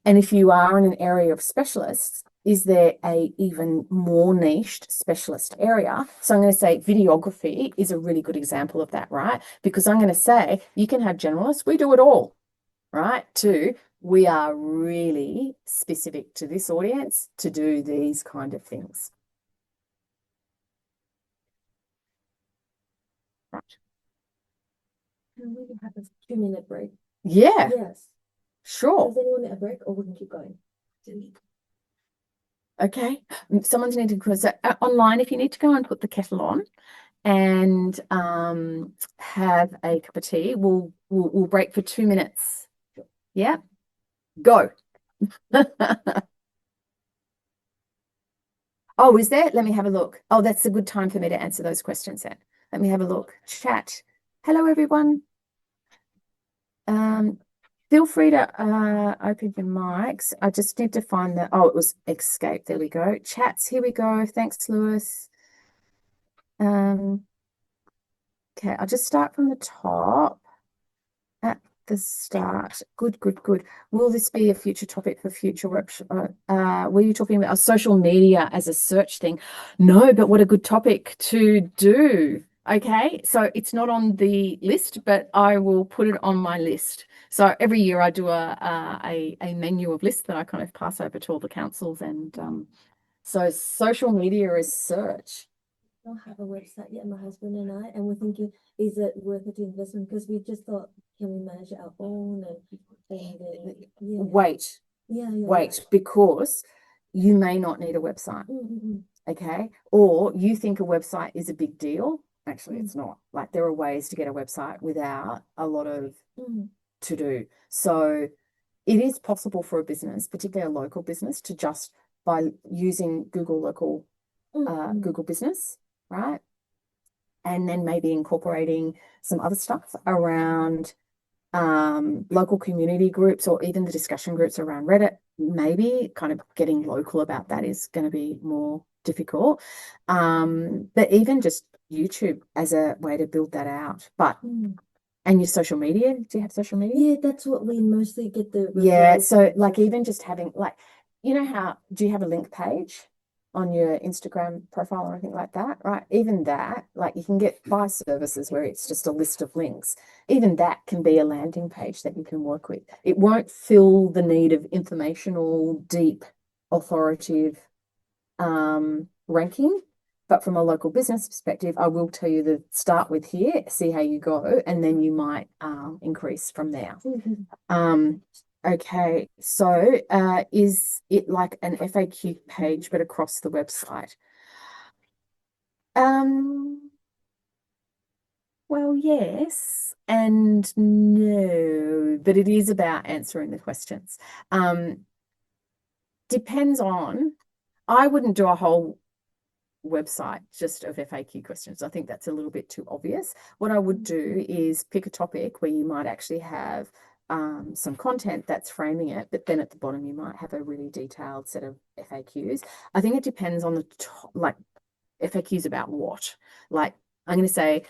And if you are in an area of specialists, is there a even more niched specialist area? So I'm going to say videography is a really good example of that, right? Because I'm going to say you can have generalists. We do it all, right? We are really specific to this audience to do these kind of things. Right.
Can we have a 2-minute break?
Yeah,
Yes.
sure.
Does anyone need a break, or we can keep going?
Okay. Someone's needed, because online, if you need to go and put the kettle on and have a cup of tea, we'll break for 2 minutes. Yeah. Go. Oh, is there? Let me have a look. Oh, that's a good time for me to answer those questions then. Let me have a look. Chat. Hello, everyone. Feel free to open your mics. I just need to find it was escape. There we go. Chats, here we go. Thanks, Lewis. Okay, I'll just start from the top. At the start. Good. Will this be a future topic for future workshop? Were you talking about social media as a search thing? No, but what a good topic to do. Okay, so it's not on the list, but I will put it on my list. So every year I do a menu of lists that I kind of pass over to all the councils, and so social media is search.
I don't have a website yet, my husband and I, and we're thinking, is it worth it investment? Because we just thought, can we manage our own?
Wait, because you may not need a website. Okay. Or you think a website is a big deal. Actually, it's not. Like there are ways to get a website without a lot of to do. So it is possible for a business, particularly a local business, to just by using Google local Google Business, right? And then maybe incorporating some other stuff around local community groups or even the discussion groups around Reddit. Maybe kind of getting local about that is going to be more difficult. But even just YouTube as a way to build that out. But and your social media, do you have social media?
Yeah, that's what we mostly get the
Yeah,
referrals
so
from.
like even just having like, you know how, do you have a link page on your Instagram profile or anything like that, right? Even that, like you can get buy services where it's just a list of links. Even that can be a landing page that you can work with. It won't fill the need of informational, deep, authoritative ranking. But from a local business perspective, I will tell you to start with here, see how you go, and then you might increase from there. Okay, so is it like an FAQ page but across the website? Well, yes and no, but it is about answering the questions. Depends on, I wouldn't do a whole website just of FAQ questions. I think that's a little bit too obvious. What I would do is pick a topic where you might actually have some content that's framing it, but then at the bottom you might have a really detailed set of FAQs. I think it depends on the like FAQs about what. Like I'm going to say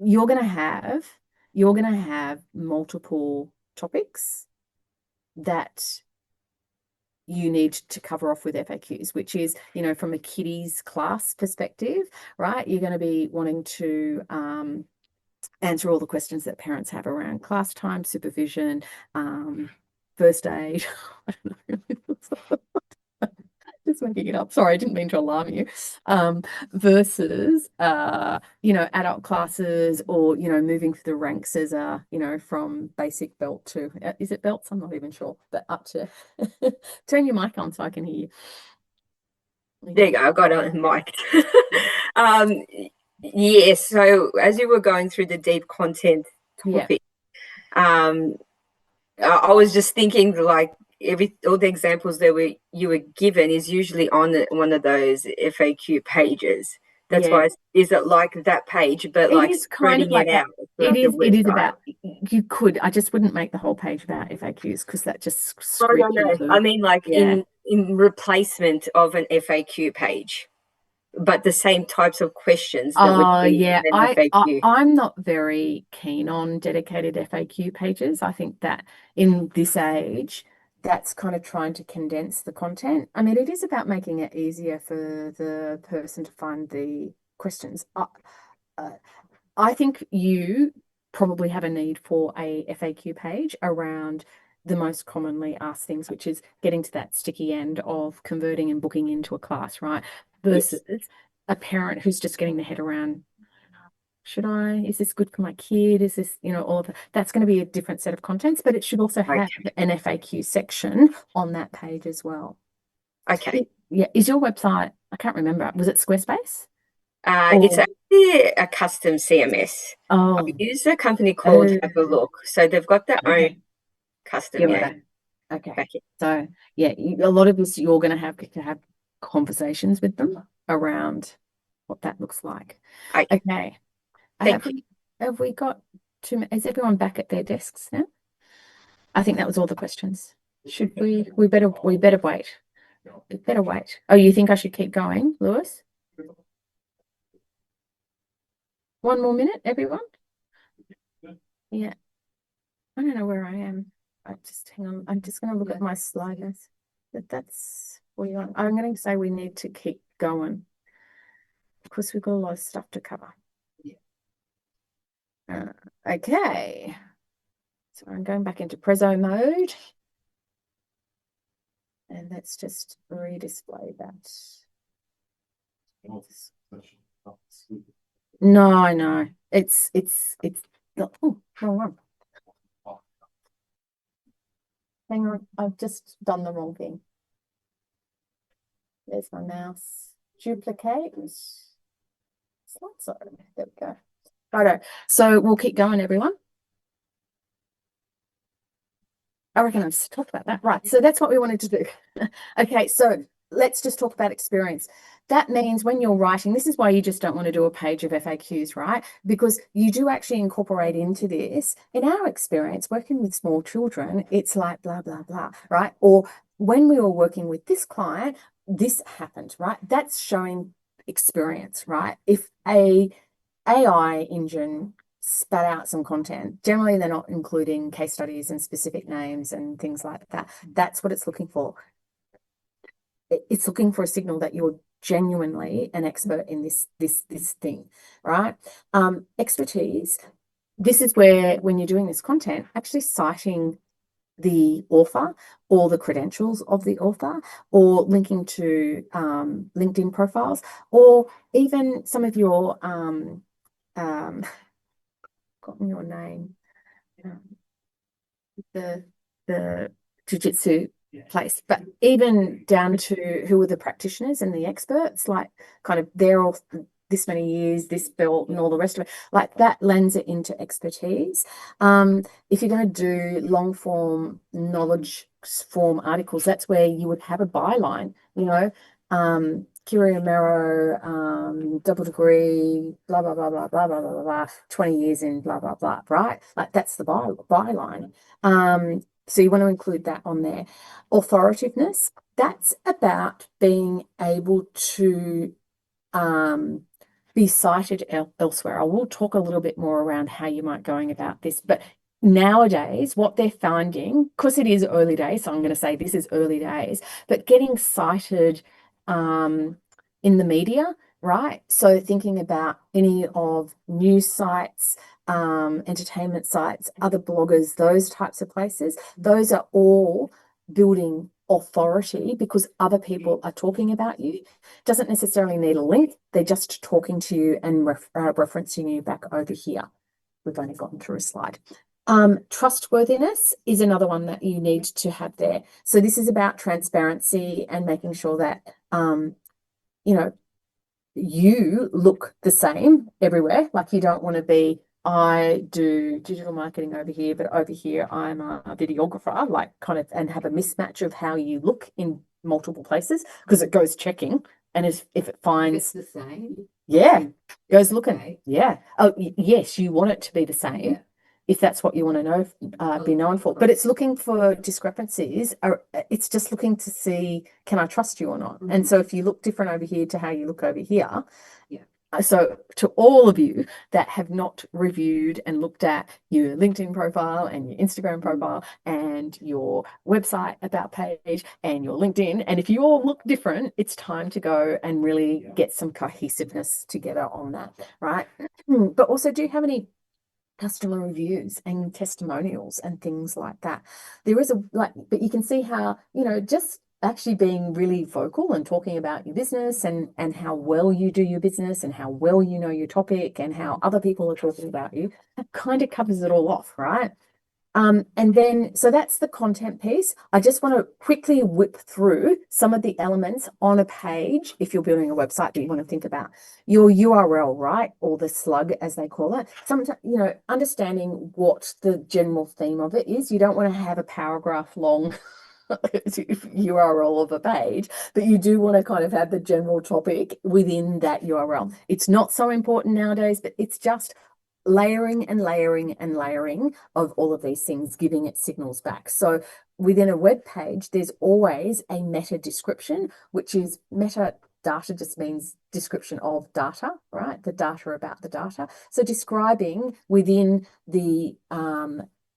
you're going to have multiple topics that you need to cover off with FAQs, which is, you know, from a kiddies class perspective, right? You're going to be wanting to answer all the questions that parents have around class time, supervision, first aid. I don't know. Just making it up. Sorry, I didn't mean to alarm you. Versus, you know, adult classes or, you know, moving through the ranks as a, you know, from basic belt to, is it belts? I'm not even sure, but up to, turn your mic on so I can hear you.
There you go, I got it mic'd. Yes, so as you were going through the deep content topic, I was just thinking like all the examples that you were given is usually on one of those FAQ pages. That's why is it like that page, but
It
like
is kind of
spreading
like
it
that.
out throughout the
It is
website?
about, you could, I just wouldn't make the whole page about FAQs because that just
No,
script
no.
into,
I mean like in replacement of an FAQ page, but the same types of questions that would
oh
be
yeah,
in an FAQ.
I'm not very keen on dedicated FAQ pages. I think that in this age, that's kind of trying to condense the content. I mean, it is about making it easier for the person to find the questions. I think you probably have a need for a FAQ page around the most commonly asked things, which is getting to that sticky end of converting and booking into a class, right? Versus a parent who's just getting their head around, is this good for my kid? Is this, you know, all of that? That's going to be a different set of contents, but it should also have an FAQ section on that page as well.
Okay.
Yeah. Is your website, I can't remember, was it Squarespace?
It's actually a custom CMS.
Oh,
I use a company called Have a Look. So they've got their own custom,
Okay.
back end.
So yeah, a lot of this you're going to have conversations with them around what that looks like. Okay.
Thank you.
Have we got is everyone back at their desks now? I think that was all the questions. Should we better wait. We better wait. Oh, you think I should keep going, Lewis? One more minute, everyone? Yeah. I don't know where I am. Hang on. I'm just going to look at my sliders. That's I'm going to say we need to keep going because we've got a lot of stuff to cover. Okay. So I'm going back into Prezzo mode. And let's just redisplay that. No. It's not, oh, wrong one. Hang on, I've just done the wrong thing. There's my mouse. duplicate. Slideshow. There we go. Righto. So we'll keep going, everyone. I reckon I've talked about that. Right. So that's what we wanted to do. Okay. So let's just talk about experience. That means when you're writing, this is why you just don't want to do a page of FAQs, right? Because you do actually incorporate into this. In our experience, working with small children, it's like blah, blah, blah, right? Or when we were working with this client, this happened, right? That's showing experience, right? If a AI engine spat out some content, generally they're not including case studies and specific names and things like that. That's what it's looking for. It's looking for a signal that you're genuinely an expert in this thing, right? Expertise. This is where, when you're doing this content, actually citing the author or the credentials of the author, or linking to LinkedIn profiles, or even some of your forgotten your name, the jiu-jitsu place, but even down to who are the practitioners and the experts, like kind of they're all this many years, this belt and all the rest of it, like that lends it into expertise. If you're going to do long form knowledge form articles, that's where you would have a byline, you know, Curio Mero, double degree, blah, blah, blah, blah, blah, blah, blah, blah, 20 years in blah, blah, blah, right? Like that's the byline. So you want to include that on there. Authoritativeness, that's about being able to be cited elsewhere. I will talk a little bit more around how you might going about this, but nowadays what they're finding, because it is early days, so I'm going to say this is early days, but getting cited in the media, right? So thinking about any of news sites, entertainment sites, other bloggers, those types of places, those are all building authority because other people are talking about you. Doesn't necessarily need a link. They're just talking to you and referencing you back over here. We've only gotten through a slide. Trustworthiness is another one that you need to have there. So this is about transparency and making sure that, you know, you look the same everywhere. Like you don't want to be, I do digital marketing over here, but over here I'm a videographer, like kind of, and have a mismatch of how you look in multiple places because it goes checking. And if it finds
It's the same.
yeah, goes looking.
Okay.
Yeah. Oh, yes, you want it to be the same.
Yeah.
If that's what you want to know, be known for. But it's looking for discrepancies. It's just looking to see, can I trust you or not? And so if you look different over here to how you look over here,
Yeah.
So to all of you that have not reviewed and looked at your LinkedIn profile and your Instagram profile and your website about page and your LinkedIn, and if you all look different, it's time to go and really get some cohesiveness together on that, right? But also, do you have any customer reviews and testimonials and things like that? There is but you can see how, you know, just actually being really vocal and talking about your business and how well you do your business and how well you know your topic and how other people are talking about you, that kind of covers it all off, right? And then, so that's the content piece. I just want to quickly whip through some of the elements on a page. If you're building a website that you want to think about your URL, right? Or the slug, as they call it. Sometimes, you know, understanding what the general theme of it is. You don't want to have a paragraph long URL of a page, but you do want to kind of have the general topic within that URL. It's not so important nowadays, but it's just layering and layering and layering of all of these things, giving it signals back. So within a web page, there's always a meta description, which is meta data just means description of data, right? The data about the data. So describing within the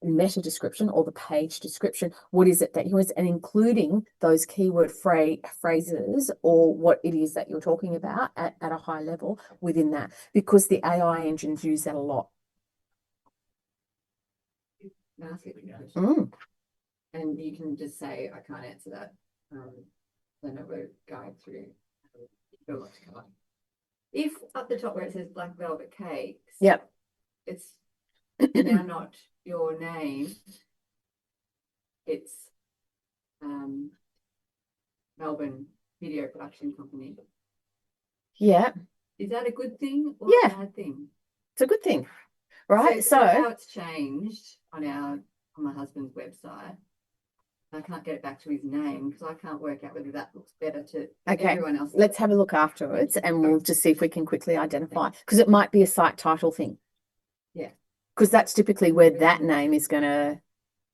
meta description or the page description, what is it that you want, and including those keyword phrases or what it is that you're talking about at a high level within that, because the AI engines use that a lot.
Can I ask you a quick question?
Mm.
And you can just say, I can't answer that. I know we're going through a lot to cover. If at the top where it says black velvet cakes,
Yep.
it's now not your name, it's Melbourne Video Production Company.
Yeah,
Is that a good thing or
Yeah.
a bad thing?
it's a good thing, right?
So how
So,
it's changed on my husband's website. I can't get it back to his name because I can't work out whether that looks better to
okay,
everyone else.
let's have a look afterwards and we'll just see if we can quickly identify, because it might be a site title thing.
Yeah.
Because that's typically where that name is going to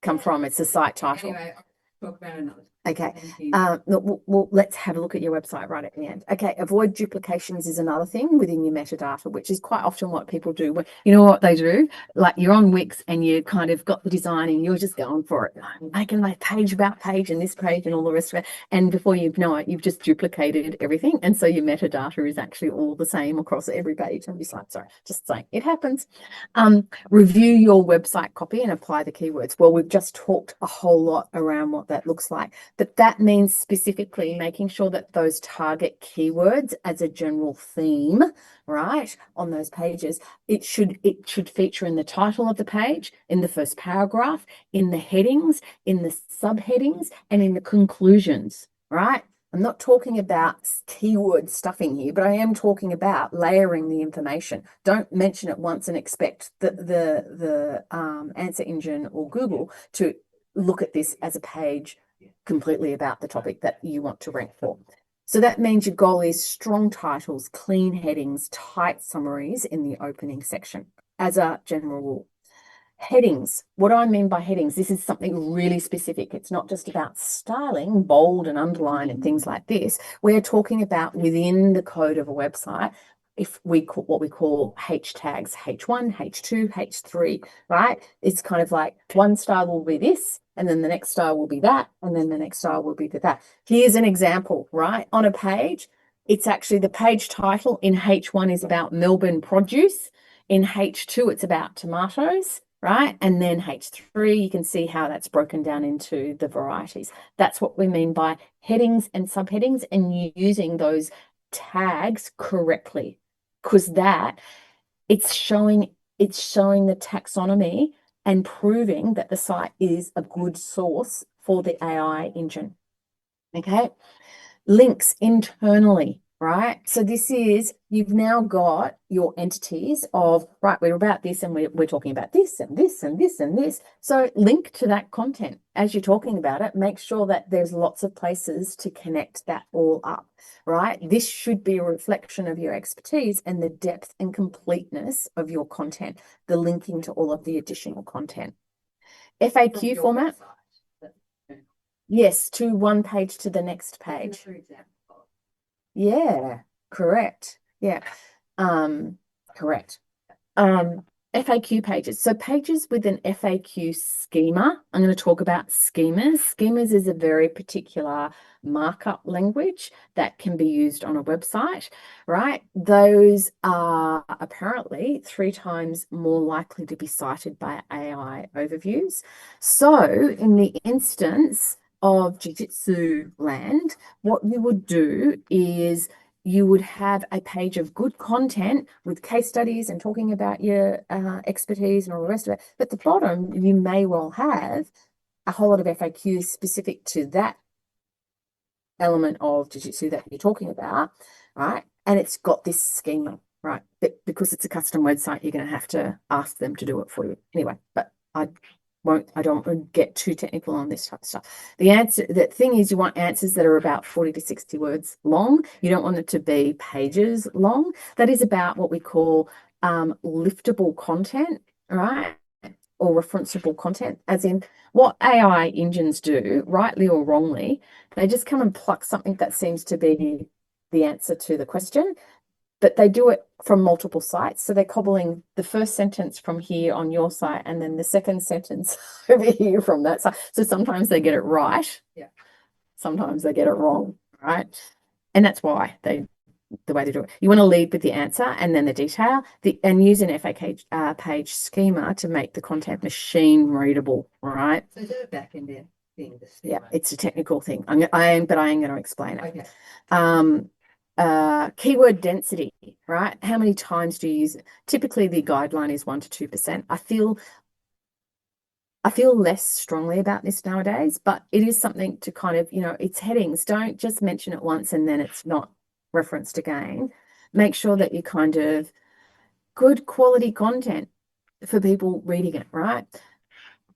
come from. It's a site title.
Anyway, I'll talk about another.
Okay.
Thank you.
Look, well, let's have a look at your website right at the end. Okay, avoid duplications is another thing within your metadata, which is quite often what people do. You know what they do? Like you're on Wix and you kind of got the design and you're just going for it. I'm making my page about page and this page and all the rest of it. And before you know it, you've just duplicated everything. And so your metadata is actually all the same across every page on your site. Sorry, just saying it happens. Review your website copy and apply the keywords. Well, we've just talked a whole lot around what that looks like. But that means specifically making sure that those target keywords as a general theme, right, on those pages, it should feature in the title of the page, in the first paragraph, in the headings, in the subheadings, and in the conclusions, right? I'm not talking about keyword stuffing here, but I am talking about layering the information. Don't mention it once and expect the answer engine or Google to look at this as a page completely about the topic that you want to rank for. So that means your goal is strong titles, clean headings, tight summaries in the opening section as a general rule. Headings. What I mean by headings, this is something really specific. It's not just about styling, bold and underline and things like this. We're talking about within the code of a website, if we call what we call H tags, H1, H2, H3, right? It's kind of like one style will be this, and then the next style will be that, and then the next style will be that. Here's an example, right? On a page, it's actually the page title in H1 is about Melbourne produce. In H2, it's about tomatoes, right? And then H3, you can see how that's broken down into the varieties. That's what we mean by headings and subheadings and using those tags correctly, because it's showing the taxonomy and proving that the site is a good source for the AI engine. Okay. Links internally, right? So this is, you've now got your entities of, right, we're about this and we're talking about this and this and this and this. So link to that content as you're talking about it. Make sure that there's lots of places to connect that all up, right? This should be a reflection of your expertise and the depth and completeness of your content, the linking to all of the additional content. FAQ format. Yes, to one page to the next page. Yeah, correct. Yeah. Correct. FAQ pages. So pages with an FAQ schema. I'm going to talk about schemas. Schemas is a very particular markup language that can be used on a website, right? Those are apparently 3 times more likely to be cited by AI overviews. So in the instance of Jiu-Jitsu land, what you would do is you would have a page of good content with case studies and talking about your expertise and all the rest of it. But at the bottom, you may well have a whole lot of FAQs specific to that element of jiu-jitsu that you're talking about, right? And it's got this schema, right? But because it's a custom website, you're going to have to ask them to do it for you. Anyway, but I don't want to get too technical on this type of stuff. The thing is, you want answers that are about 40 to 60 words long. You don't want it to be pages long. That is about what we call liftable content, right? Or referenceable content, as in what AI engines do, rightly or wrongly, they just come and pluck something that seems to be the answer to the question, but they do it from multiple sites. So they're cobbling the first sentence from here on your site and then the second sentence over here from that side. So sometimes they get it right.
Yeah.
Sometimes they get it wrong, right? And that's why the way to do it. You want to lead with the answer and then the detail, and use an FAQ page schema to make the content machine readable, right?
So is it a back end thing?
Yeah, it's a technical thing. I am going to explain it.
Okay.
Keyword density, right? How many times do you use it? Typically the guideline is 1 to 2%. I feel less strongly about this nowadays, but it is something to kind of, it's headings. Don't just mention it once and then it's not referenced again. make sure that you kind of good quality content for people reading it, right?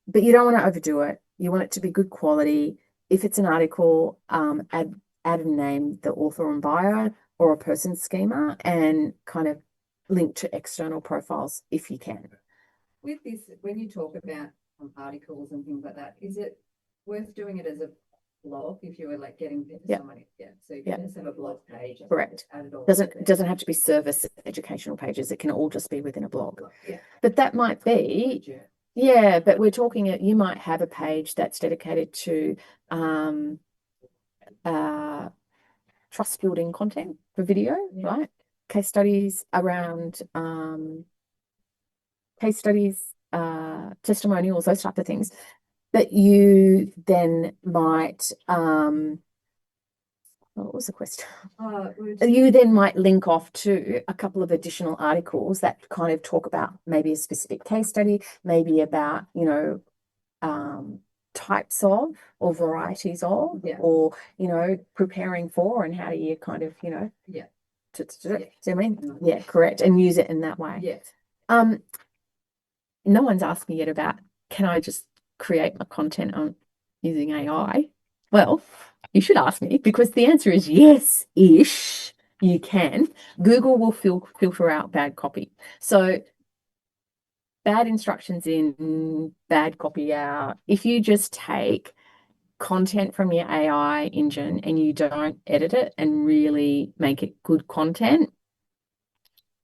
But you don't want to overdo it. You want it to be good quality. If it's an article, add a name, the author and bio, or a person's schema, and kind of link to external profiles if you can.
With this, when you talk about articles and things like that, is it worth doing it as a blog if you were like getting
Yeah.
somebody? Yeah. So you
Yeah.
can just have a blog page. and
Correct.
just add it all
Doesn't
there.
have to be service educational pages. It can all just be within a blog.
Yeah.
But that might be, yeah, but we're talking, you might have a page that's dedicated to trust building content for video,
Yeah.
right? Case studies around case studies, testimonials, those type of things. That you then might what was the question? You then might link off to a couple of additional articles that kind of talk about maybe a specific case study, maybe about, types of or varieties of,
Yeah.
or, preparing for, and how do you kind of,
Yeah.
see what I mean? Yeah, correct. And use it in that way.
Yeah.
No one's asked me yet about, can I just create my content on using AI? Well, you should ask me, because the answer is yes-ish, you can. Google will filter out bad copy. So bad instructions in, bad copy out. If you just take content from your AI engine and you don't edit it and really make it good content,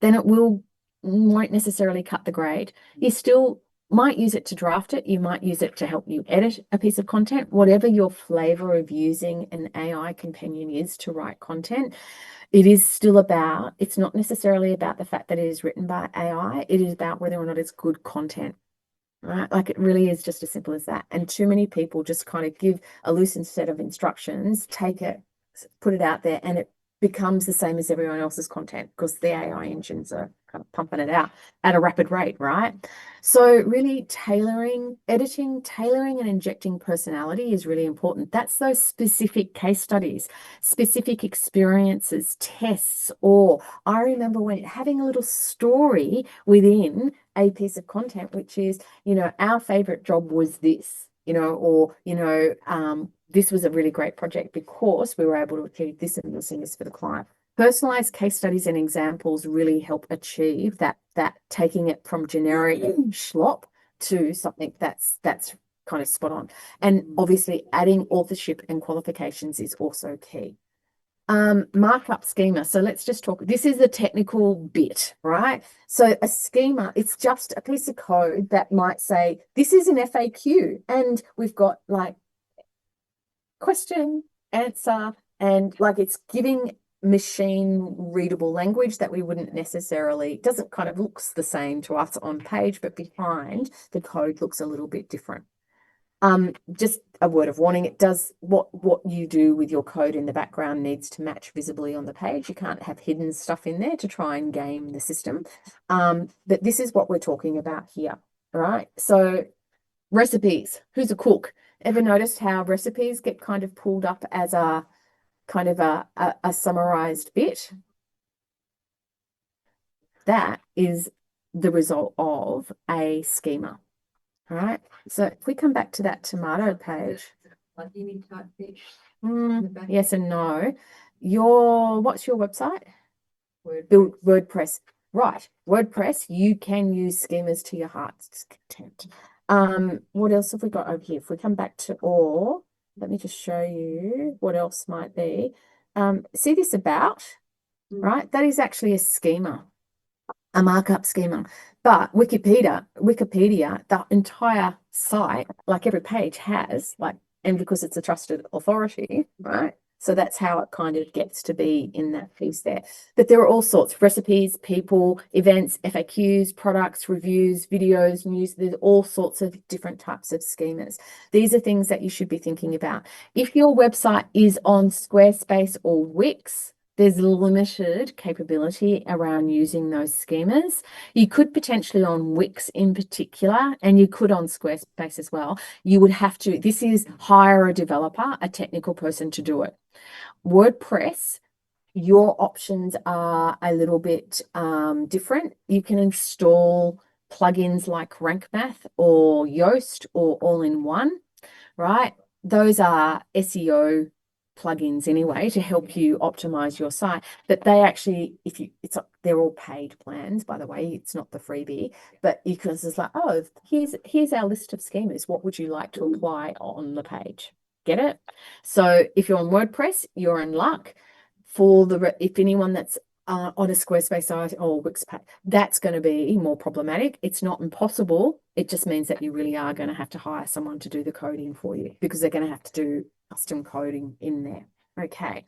then it won't necessarily cut the grade. You still might use it to draft it. You might use it to help you edit a piece of content, whatever your flavor of using an AI companion is to write content. It is still about, it's not necessarily about the fact that it is written by AI. It is about whether or not it's good content, right? Like, it really is just as simple as that. And too many people just kind of give a loose set of instructions, take it, put it out there, and it becomes the same as everyone else's content because the AI engines are kind of pumping it out at a rapid rate, right? So really editing, tailoring and injecting personality is really important. That's those specific case studies, specific experiences, tests, or I remember when having a little story within a piece of content, which is, our favorite job was this, or, this was a really great project because we were able to achieve this and this and this for the client. Personalized case studies and examples really help achieve that taking it from generic schlop to something that's kind of spot on. And obviously adding authorship and qualifications is also key. Markup schema. So let's just talk. This is the technical bit, right? So a schema, it's just a piece of code that might say, this is an FAQ, and we've got like question, answer, and like it's giving machine readable language that we wouldn't necessarily, doesn't kind of looks the same to us on page, but behind the code looks a little bit different. Just a word of warning, it does what you do with your code in the background needs to match visibly on the page. You can't have hidden stuff in there to try and game the system. But this is what we're talking about here, right? So recipes, who's a cook? Ever noticed how recipes get kind of pulled up as a kind of a summarized bit? That is the result of a schema. All right. So if we come back to that tomato page.
Like you need type fish.
Yes and no. What's your website? WordPress. Right. WordPress, you can use schemas to your heart's content. What else have we got over here? If we come back to all, let me just show you what else might be. See this about, right? That is actually a schema, a markup schema. But Wikipedia, the entire site, like every page has, like, and because it's a trusted authority, right? So that's how it kind of gets to be in that piece there. But there are all sorts of recipes, people, events, FAQs, products, reviews, videos, news. There's all sorts of different types of schemas. These are things that you should be thinking about. If your website is on Squarespace or Wix, there's limited capability around using those schemas. You could potentially on Wix in particular, and you could on Squarespace as well. You would have to, this is hire a developer, a technical person to do it. WordPress, your options are a little bit different. You can install plugins like Rank Math or Yoast or All-in-One, right? Those are SEO plugins anyway to help you optimize your site. But they actually, they're all paid plans, by the way. It's not the freebie, but because it's like, oh, here's our list of schemas. What would you like to apply on the page? Get it? So if you're on WordPress, you're in luck. If anyone that's on a Squarespace site or Wix page, that's going to be more problematic. It's not impossible. It just means that you really are going to have to hire someone to do the coding for you because they're going to have to do custom coding in there. Okay.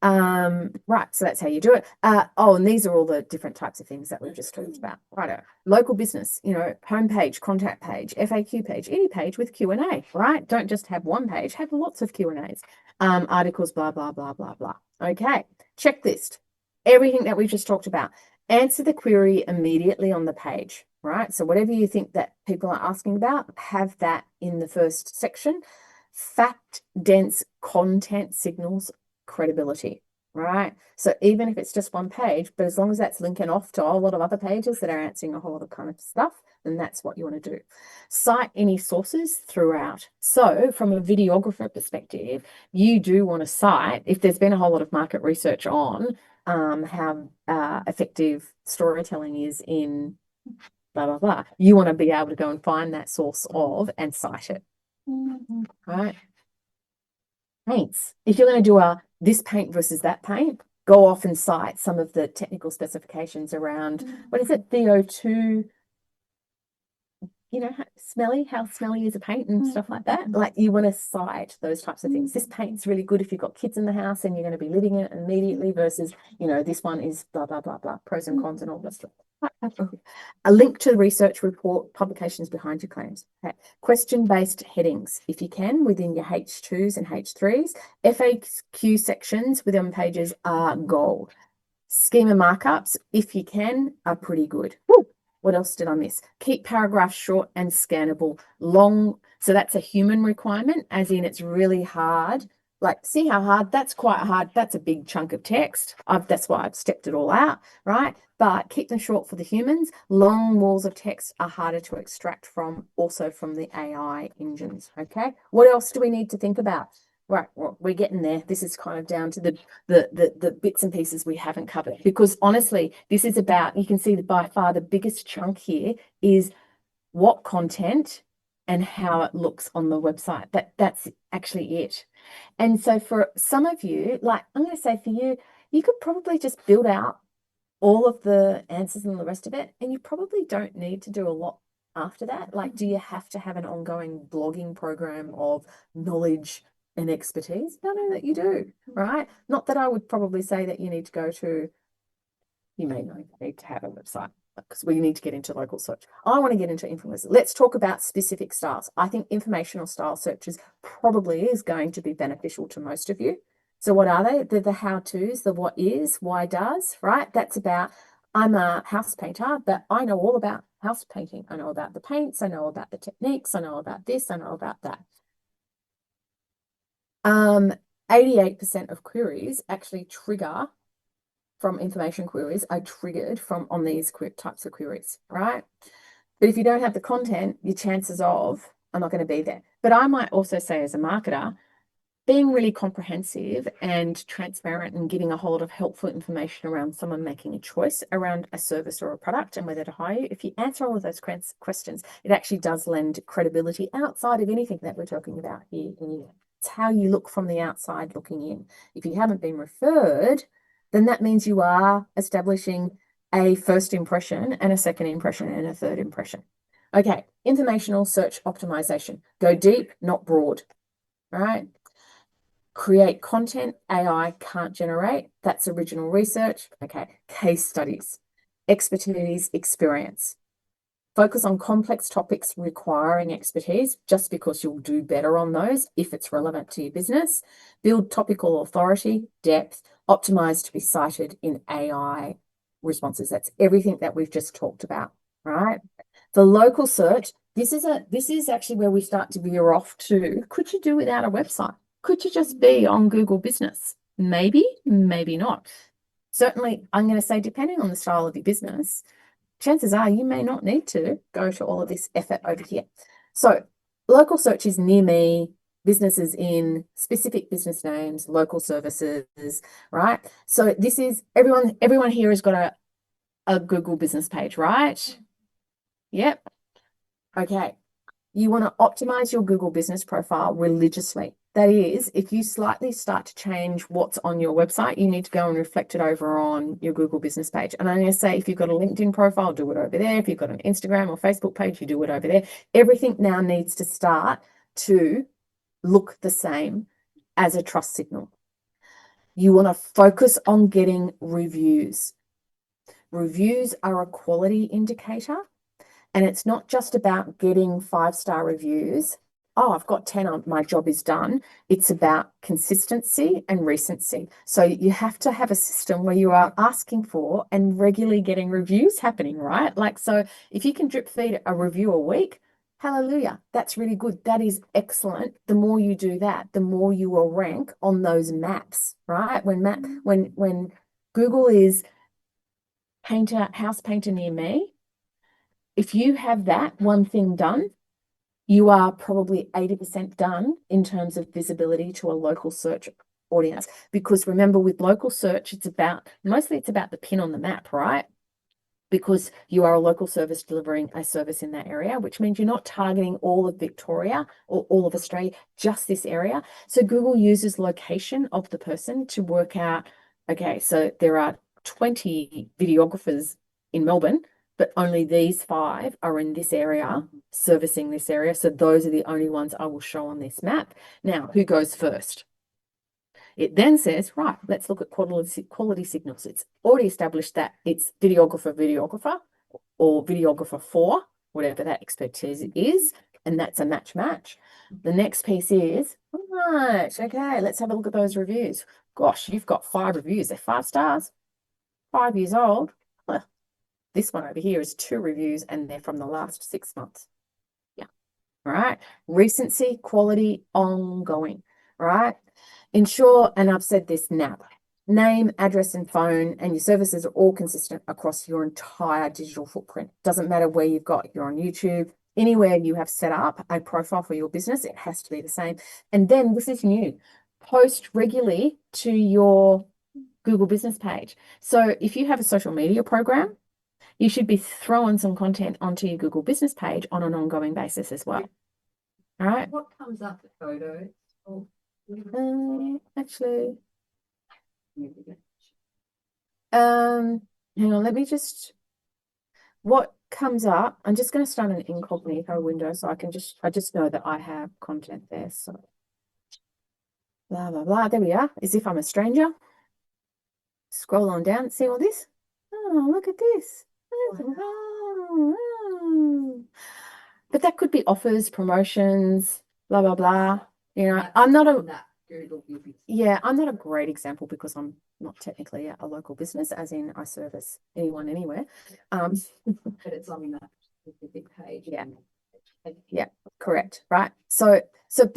Right, so that's how you do it. And these are all the different types of things that we've just talked about. Righto. Local business, homepage, contact page, FAQ page, any page with Q&A, right? Don't just have one page, have lots of Q&As, articles, blah, blah, blah, blah, blah. Okay, checklist, everything that we've just talked about. Answer the query immediately on the page, right? So whatever you think that people are asking about, have that in the first section. Fact-dense content signals credibility, right? So even if it's just one page, but as long as that's linking off to a whole lot of other pages that are answering a whole lot of kind of stuff, then that's what you want to do. Cite any sources throughout. So from a videographer perspective, you do want to cite, if there's been a whole lot of market research on how effective storytelling is in blah, blah, blah, you want to be able to go and find that source of and cite it, right? Paints. If you're going to do this paint versus that paint, go off and cite some of the technical specifications around, what is it, VO2, how smelly is a paint and stuff like that. Like you want to cite those types of things. This paint's really good if you've got kids in the house and you're going to be living in it immediately versus, this one is blah, blah, blah, blah, pros and cons and all that stuff. A link to the research report, publications behind your claims. Okay. Question-based headings, if you can, within your H2s and H3s. FAQ sections within pages are gold. Schema markups, if you can, are pretty good. Woo! What else did I miss? Keep paragraphs short and scannable. Long, so that's a human requirement, as in it's really hard. Like, see how hard? That's quite hard. That's a big chunk of text. That's why I've stepped it all out, right? But keep them short for the humans. Long walls of text are harder to extract from, also from the AI engines, What else do we need to think about? Right, well, we're getting there. This is kind of down to the bits and pieces we haven't covered. Because honestly, this is about, you can see that by far the biggest chunk here is what content and how it looks on the website. That's actually it. And so for some of you, like I'm going to say for you, you could probably just build out all of the answers and the rest of it, and you probably don't need to do a lot after that. Like, do you have to have an ongoing blogging program of knowledge and expertise? No, that you do, right? Not that I would probably say that you need to go to, you may not need to have a website because we need to get into local search. I want to get into influencers. Let's talk about specific styles. I think informational style searches probably is going to be beneficial to most of you. So what are they? They're the how-tos, the what is, why does, right? That's about, I'm a house painter, but I know all about house painting. I know about the paints. I know about the techniques. I know about this. I know about that. 88% of queries actually trigger from information queries are triggered from on these types of queries, right? But if you don't have the content, your chances of are not going to be there. But I might also say as a marketer, being really comprehensive and transparent and giving a whole lot of helpful information around someone making a choice around a service or a product and whether to hire you, if you answer all of those questions, it actually does lend credibility outside of anything that we're talking about here. It's how you look from the outside looking in. If you haven't been referred, then that means you are establishing a first impression and a second impression and a third impression. Okay, informational search optimization. Go deep, not broad, right? Create content AI can't generate. That's original research. Okay, case studies, expertise, experience. Focus on complex topics requiring expertise just because you'll do better on those if it's relevant to your business. Build topical authority, depth, optimize to be cited in AI responses. That's everything that we've just talked about, right? The local search, this is actually where we start to veer off to, could you do without a website? Could you just be on Google Business, Maybe, maybe not. Certainly, I'm going to say, depending on the style of your business, chances are you may not need to go to all of this effort over here. So local search is near me, businesses in specific business names, local services, right? So this is everyone here has got a Google business page, right? Yep. Okay. You want to optimize your Google business profile religiously. That is, if you slightly start to change what's on your website, you need to go and reflect it over on your Google business page. And I'm going to say, if you've got a LinkedIn profile, do it over there. If you've got an Instagram or Facebook page, you do it over there. Everything now needs to start to look the same as a trust signal. You want to focus on getting reviews. Reviews are a quality indicator. And it's not just about getting 5-star reviews. Oh, I've got 10, my job is done. It's about consistency and recency. So you have to have a system where you are asking for and regularly getting reviews happening, right? Like, so if you can drip feed a review a week, hallelujah, that's really good. That is excellent. The more you do that, the more you will rank on those maps, right? When Google is house painter near me, if you have that one thing done, you are probably 80% done in terms of visibility to a local search audience. Because remember, with local search, mostly it's about the pin on the map, right? Because you are a local service delivering a service in that area, which means you're not targeting all of Victoria or all of Australia, just this area. So Google uses location of the person to work out, okay, so there are 20 videographers in Melbourne, but only these 5 are in this area, servicing this area. So those are the only ones I will show on this map. Now, who goes first? It then says, right, let's look at quality signals. It's already established that it's videographer, or videographer 4, whatever that expertise is, and that's a match. The next piece is, right, okay, let's have a look at those reviews. Gosh, you've got 5 reviews. They're 5 stars, 5 years old. Well, this one over here is 2 reviews, and they're from the last 6 months. Yeah. All right. Recency, quality, ongoing. Right. Ensure, and I've said this now, name, address, and phone, and your services are all consistent across your entire digital footprint. Doesn't matter where you're on YouTube, anywhere you have set up a profile for your business, it has to be the same. And then this is new. Post regularly to your Google business page. So if you have a social media program, you should be throwing some content onto your Google business page on an ongoing basis as well. All right.
What comes up with photos? Oh,
Actually, hang on, let me just, what comes up, I'm just going to start an incognito window so I just know that I have content there. So blah, blah, blah. There we are. As if I'm a stranger. Scroll on down, see all this. Oh, look at this. But that could be offers, promotions, blah, blah, blah. You know, I'm not a great example because I'm not technically a local business, as in I service anyone anywhere.
but it's on that specific page.
Yeah. Yeah, correct. Right. So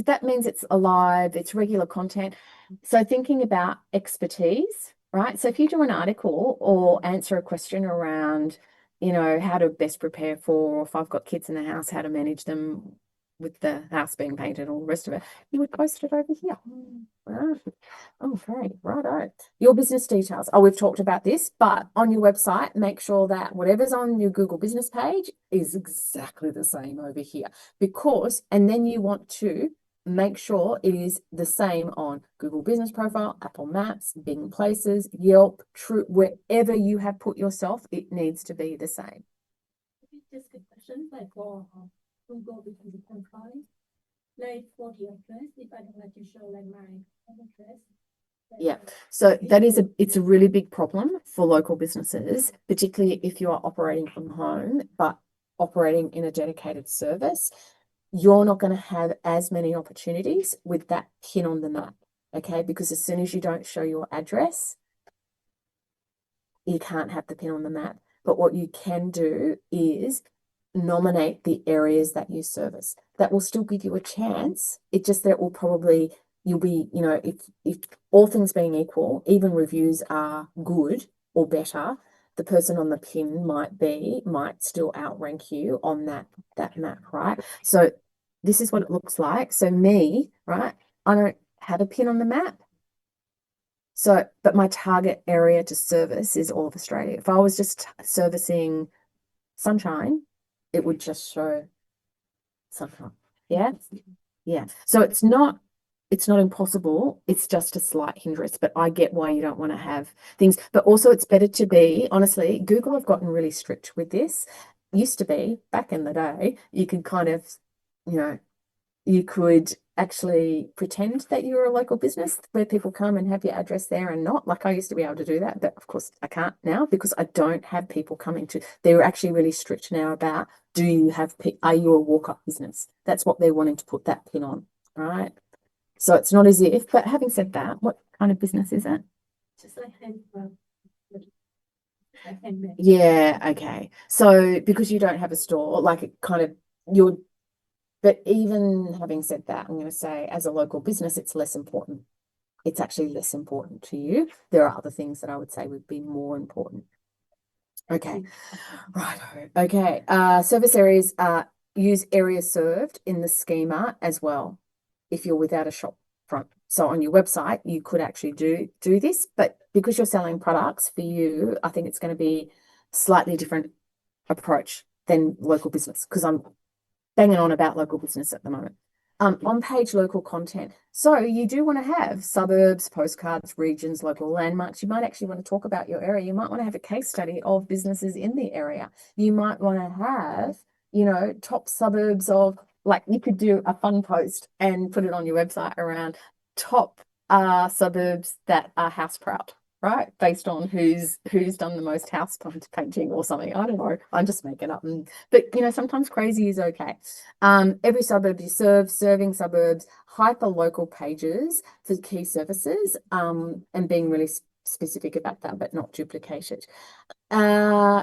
that means it's alive, it's regular content. So thinking about expertise, right? So if you do an article or answer a question around, how to best prepare for, or if I've got kids in the house, how to manage them with the house being painted, all the rest of it, you would post it over here. Right. Okay, righto. Your business details. Oh, we've talked about this, but on your website, make sure that whatever's on your Google business page is exactly the same over here. And then you want to make sure it is the same on Google Business Profile, Apple Maps, Bing Places, Yelp, True, wherever you have put yourself, it needs to be the same.
Just a question, like for Google business profile, like for the address, if I don't like to show like my address.
Yeah, so it's a really big problem for local businesses, particularly if you are operating from home, but operating in a dedicated service. You're not going to have as many opportunities with that pin on the map, okay? Because as soon as you don't show your address, you can't have the pin on the map. But what you can do is nominate the areas that you service. That will still give you a chance. It's just that it will probably you'll be, if all things being equal, even reviews are good or better, the person on the pin might still outrank you on that map, right? So this is what it looks like. So me, right? I don't have a pin on the map. So, but my target area to service is all of Australia. If I was just servicing Sunshine, it would just show Sunshine. Yeah. Yeah. So it's not impossible. It's just a slight hindrance, but I get why you don't want to have things. But also it's better to be, honestly, Google have gotten really strict with this. Used to be back in the day, you could kind of, you could actually pretend that you're a local business where people come and have your address there and not. Like I used to be able to do that, but of course I can't now because I don't have people coming to. They're actually really strict now about are you a walk-up business? That's what they're wanting to put that pin on, right? So it's not as if, but having said that, what kind of business is it?
Just like handmade.
Yeah, okay. So because you don't have a store, like it kind of but even having said that, I'm going to say as a local business, it's less important. It's actually less important to you. There are other things that I would say would be more important. Okay. Right. Okay. Service areas use areas served in the schema as well if you're without a shop front. So on your website, you could actually do this, but because you're selling products for you, I think it's going to be slightly different approach than local business because I'm banging on about local business at the moment. On-page local content. So you do want to have suburbs, postcards, regions, local landmarks. You might actually want to talk about your area. You might want to have a case study of businesses in the area. You might want to have, top suburbs of, like you could do a fun post and put it on your website around top suburbs that are house proud, right? Based on who's done the most house painting or something. I don't know. I'm just making up. But sometimes crazy is okay. Every suburb you serve, serving suburbs, hyper local pages for key services, and being really specific about that, but not duplicate it.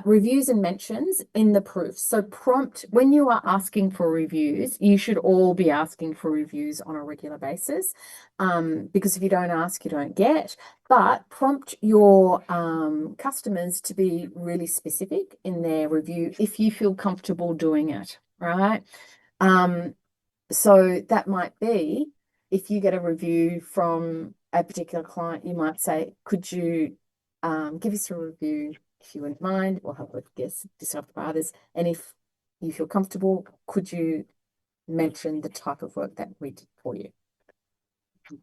Reviews and mentions in the proof. So prompt when you are asking for reviews, you should all be asking for reviews on a regular basis. Because if you don't ask, you don't get. But prompt your customers to be really specific in their review if you feel comfortable doing it, right? So that might be if you get a review from a particular client, you might say, could you give us a review if you wouldn't mind, or help with guess yourself for others. And if you feel comfortable, could you mention the type of work that we did for you?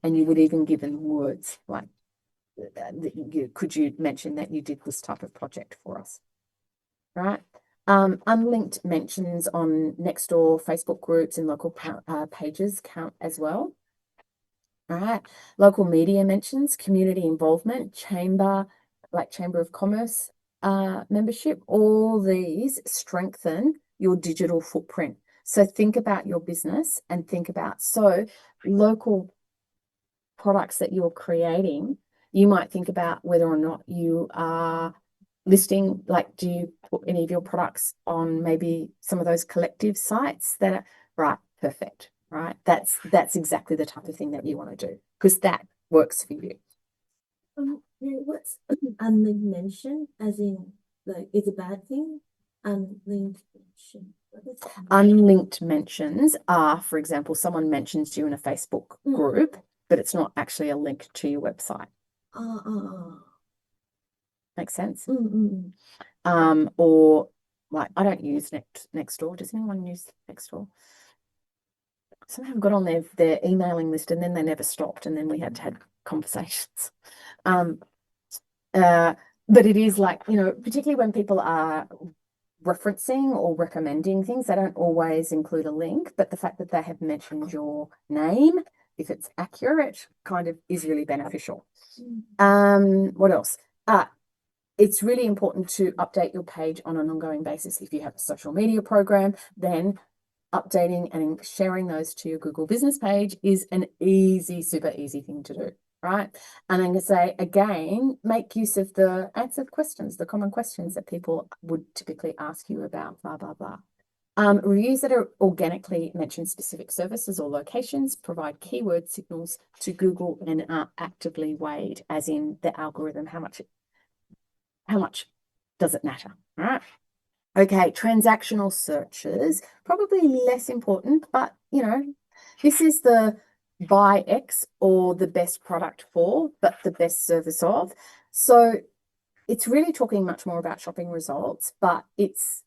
And you would even give them words like, could you mention that you did this type of project for us, right? Unlinked mentions on Nextdoor, Facebook groups, and local pages count as well. All right. Local media mentions, community involvement, chamber of commerce membership, all these strengthen your digital footprint. So think about your business and think about, local products that you're creating, you might think about whether or not you are listing, like, do you put any of your products on maybe some of those collective sites that are right? Perfect, right? That's exactly the type of thing that you want to do because that works for you.
What's unlinked mention? As in, like, it's a bad thing? Unlinked mention.
Unlinked mentions are, for example, someone mentions you in a Facebook group, but it's not actually a link to your website. Makes sense? Or like, I don't use Nextdoor. Does anyone use Nextdoor? Some have got on their emailing list and then they never stopped, and then we had to have conversations. But it is like, particularly when people are referencing or recommending things, they don't always include a link, but the fact that they have mentioned your name, if it's accurate, kind of is really beneficial. What else? It's really important to update your page on an ongoing basis. If you have a social media program, then updating and sharing those to your Google business page is an super easy thing to do, right? And I'm going to say, again, make use of the answer questions, the common questions that people would typically ask you about, blah, blah, blah. Reviews that are organically mention specific services or locations, provide keyword signals to Google, and are actively weighed, as in the algorithm, how much does it matter, right? Okay, transactional searches, probably less important, but you know, this is the buy X or the best product for, but the best service of. So it's really talking much more about shopping results, but it's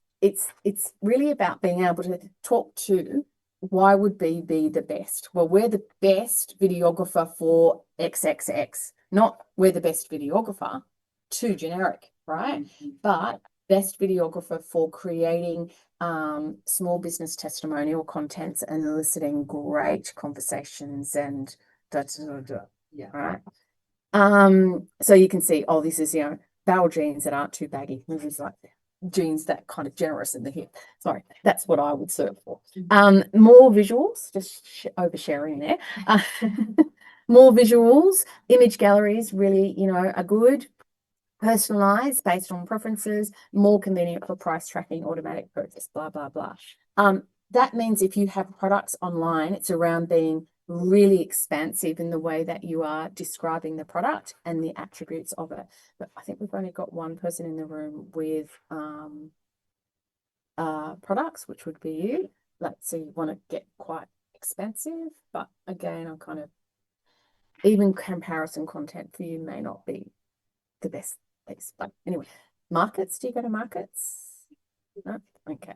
really about being able to talk to why would be the best. Well, we're the best videographer for XXX, not we're the best videographer, too generic, right? But best videographer for creating small business testimonial contents and eliciting great conversations and
Yeah.
right. So you can see, oh, this is, you know, barrel jeans that aren't too baggy. This is like jeans that kind of generous in the hip. Sorry, that's what I would search for. More visuals, just oversharing there. More visuals, image galleries really, you know, are good. Personalized based on preferences, more convenient for price tracking, automatic purchase, blah, blah, blah. That means if you have products online, it's around being really expansive in the way that you are describing the product and the attributes of it. But I think we've only got one person in the room with products, which would be you. Like, so you want to get quite expensive, but again, I'm kind of, even comparison content for you may not be the best place. But anyway, markets, do you go to markets? No? Okay.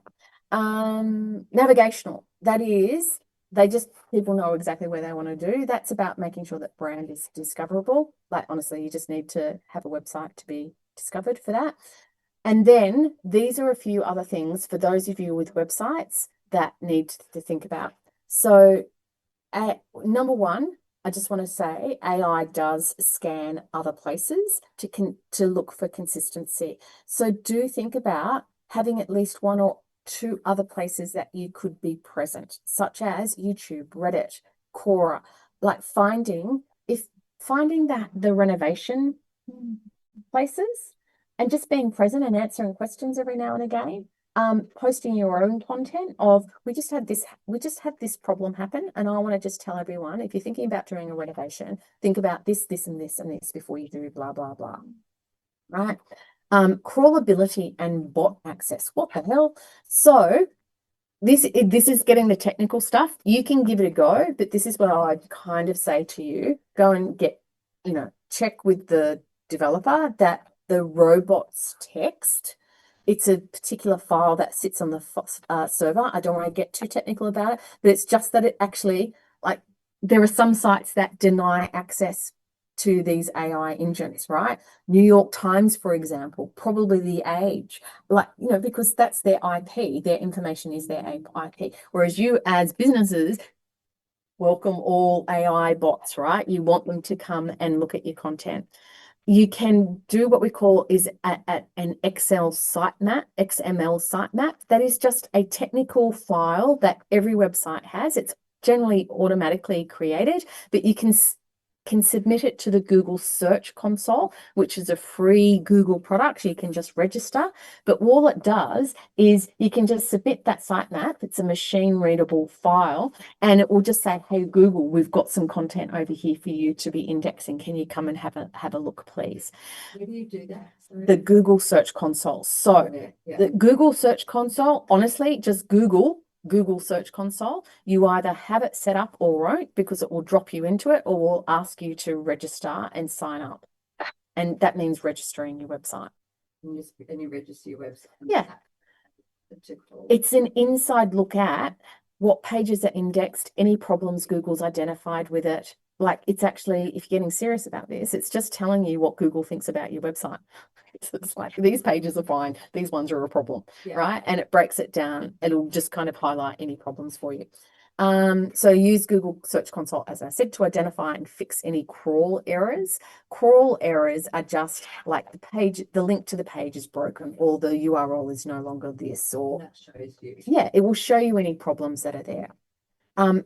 Navigational, that is, people know exactly where they want to do. That's about making sure that brand is discoverable. Like, honestly, you just need to have a website to be discovered for that. And then these are a few other things for those of you with websites that need to think about. So number one, I just want to say AI does scan other places to look for consistency. So do think about having at least one or two other places that you could be present, such as YouTube, Reddit, Quora, like finding that the renovation places and just being present and answering questions every now and again. Posting your own content of, we just had this problem happen, and I want to just tell everyone, if you're thinking about doing a renovation, think about this, this, and this, and this before you do blah, blah, blah. Right? Crawlability and bot access. What the hell? So this is getting the technical stuff. You can give it a go, but this is what I'd kind of say to you. Go and get, you know, check with the developer that the robots text, it's a particular file that sits on the server. I don't want to get too technical about it, but it's just that it actually, like, there are some sites that deny access to these AI engines, right? New York Times, for example, probably The Age, like, you know, because that's their IP, their information is their IP. Whereas you, as businesses, welcome all AI bots, right? You want them to come and look at your content. You can do what we call an Excel sitemap, XML sitemap. That is just a technical file that every website has. It's generally automatically created, but you can submit it to the Google Search Console, which is a free Google product. You can just register, but all it does is you can just submit that sitemap. It's a machine readable file, and it will just say, hey, Google, we've got some content over here for you to be indexing. Can you come and have a look, please?
Where do you do that? Sorry.
The Google Search Console. So
Yeah.
the Google Search Console, honestly, just Google Search Console. You either have it set up or won't, because it will drop you into it, or will ask you to register and sign up. And that means registering your website.
And you register your website.
Yeah. It's an inside look at what pages are indexed, any problems Google's identified with it. Like, it's actually, if you're getting serious about this, it's just telling you what Google thinks about your website. It's like, these pages are fine, these ones are a problem, right? And it breaks it down. It'll just kind of highlight any problems for you. So use Google Search Console, as I said, to identify and fix any crawl errors. Crawl errors are just like the link to the page is broken, or the URL is no longer this, or
that shows you.
Yeah, it will show you any problems that are there.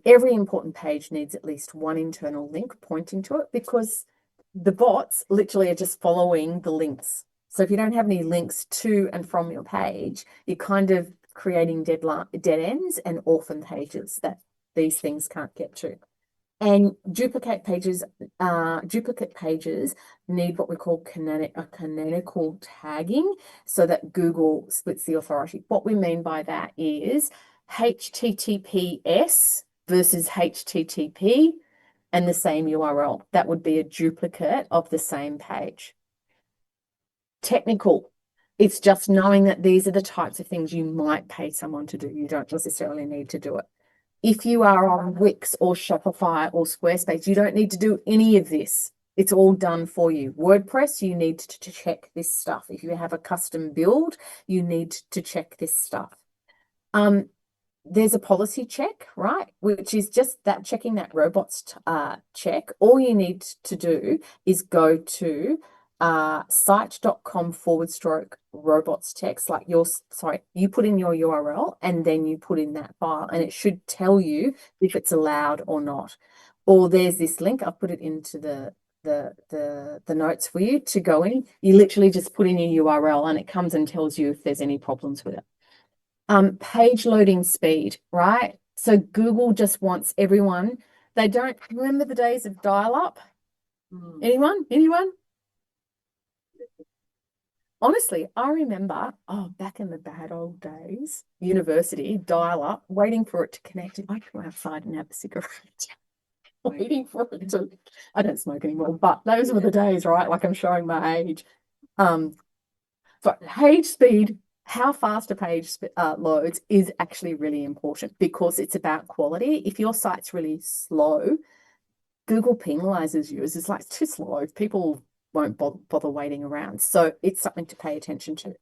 Every important page needs at least one internal link pointing to it, because the bots literally are just following the links. So if you don't have any links to and from your page, you're kind of creating dead ends and orphan pages that these things can't get to. And duplicate pages need what we call canonical tagging so that Google splits the authority. What we mean by that is HTTPS versus HTTP and the same URL. That would be a duplicate of the same page. Technical. It's just knowing that these are the types of things you might pay someone to do. You don't necessarily need to do it. If you are on Wix or Shopify or Squarespace, you don't need to do any of this. It's all done for you. WordPress, you need to check this stuff. If you have a custom build, you need to check this stuff. There's a policy check, right? Which is just that checking that robots check. All you need to do is go to site.com/robots text, like you put in your URL and then you put in that file and it should tell you if it's allowed or not. Or there's this link, I'll put it into the notes for you to go in. You literally just put in your URL and it comes and tells you if there's any problems with it. Page loading speed, right? So Google just wants everyone. They don't remember the days of dial-up. Anyone? Honestly, I remember, back in the bad old days, university, dial-up, waiting for it to connect. I go outside and have a cigarette, waiting for it to, I don't smoke anymore, but those were the days, right? Like I'm showing my age. So page speed, how fast a page loads is actually really important because it's about quality. If your site's really slow, Google penalizes you. It's like, it's too slow. People won't bother waiting around. So it's something to pay attention to.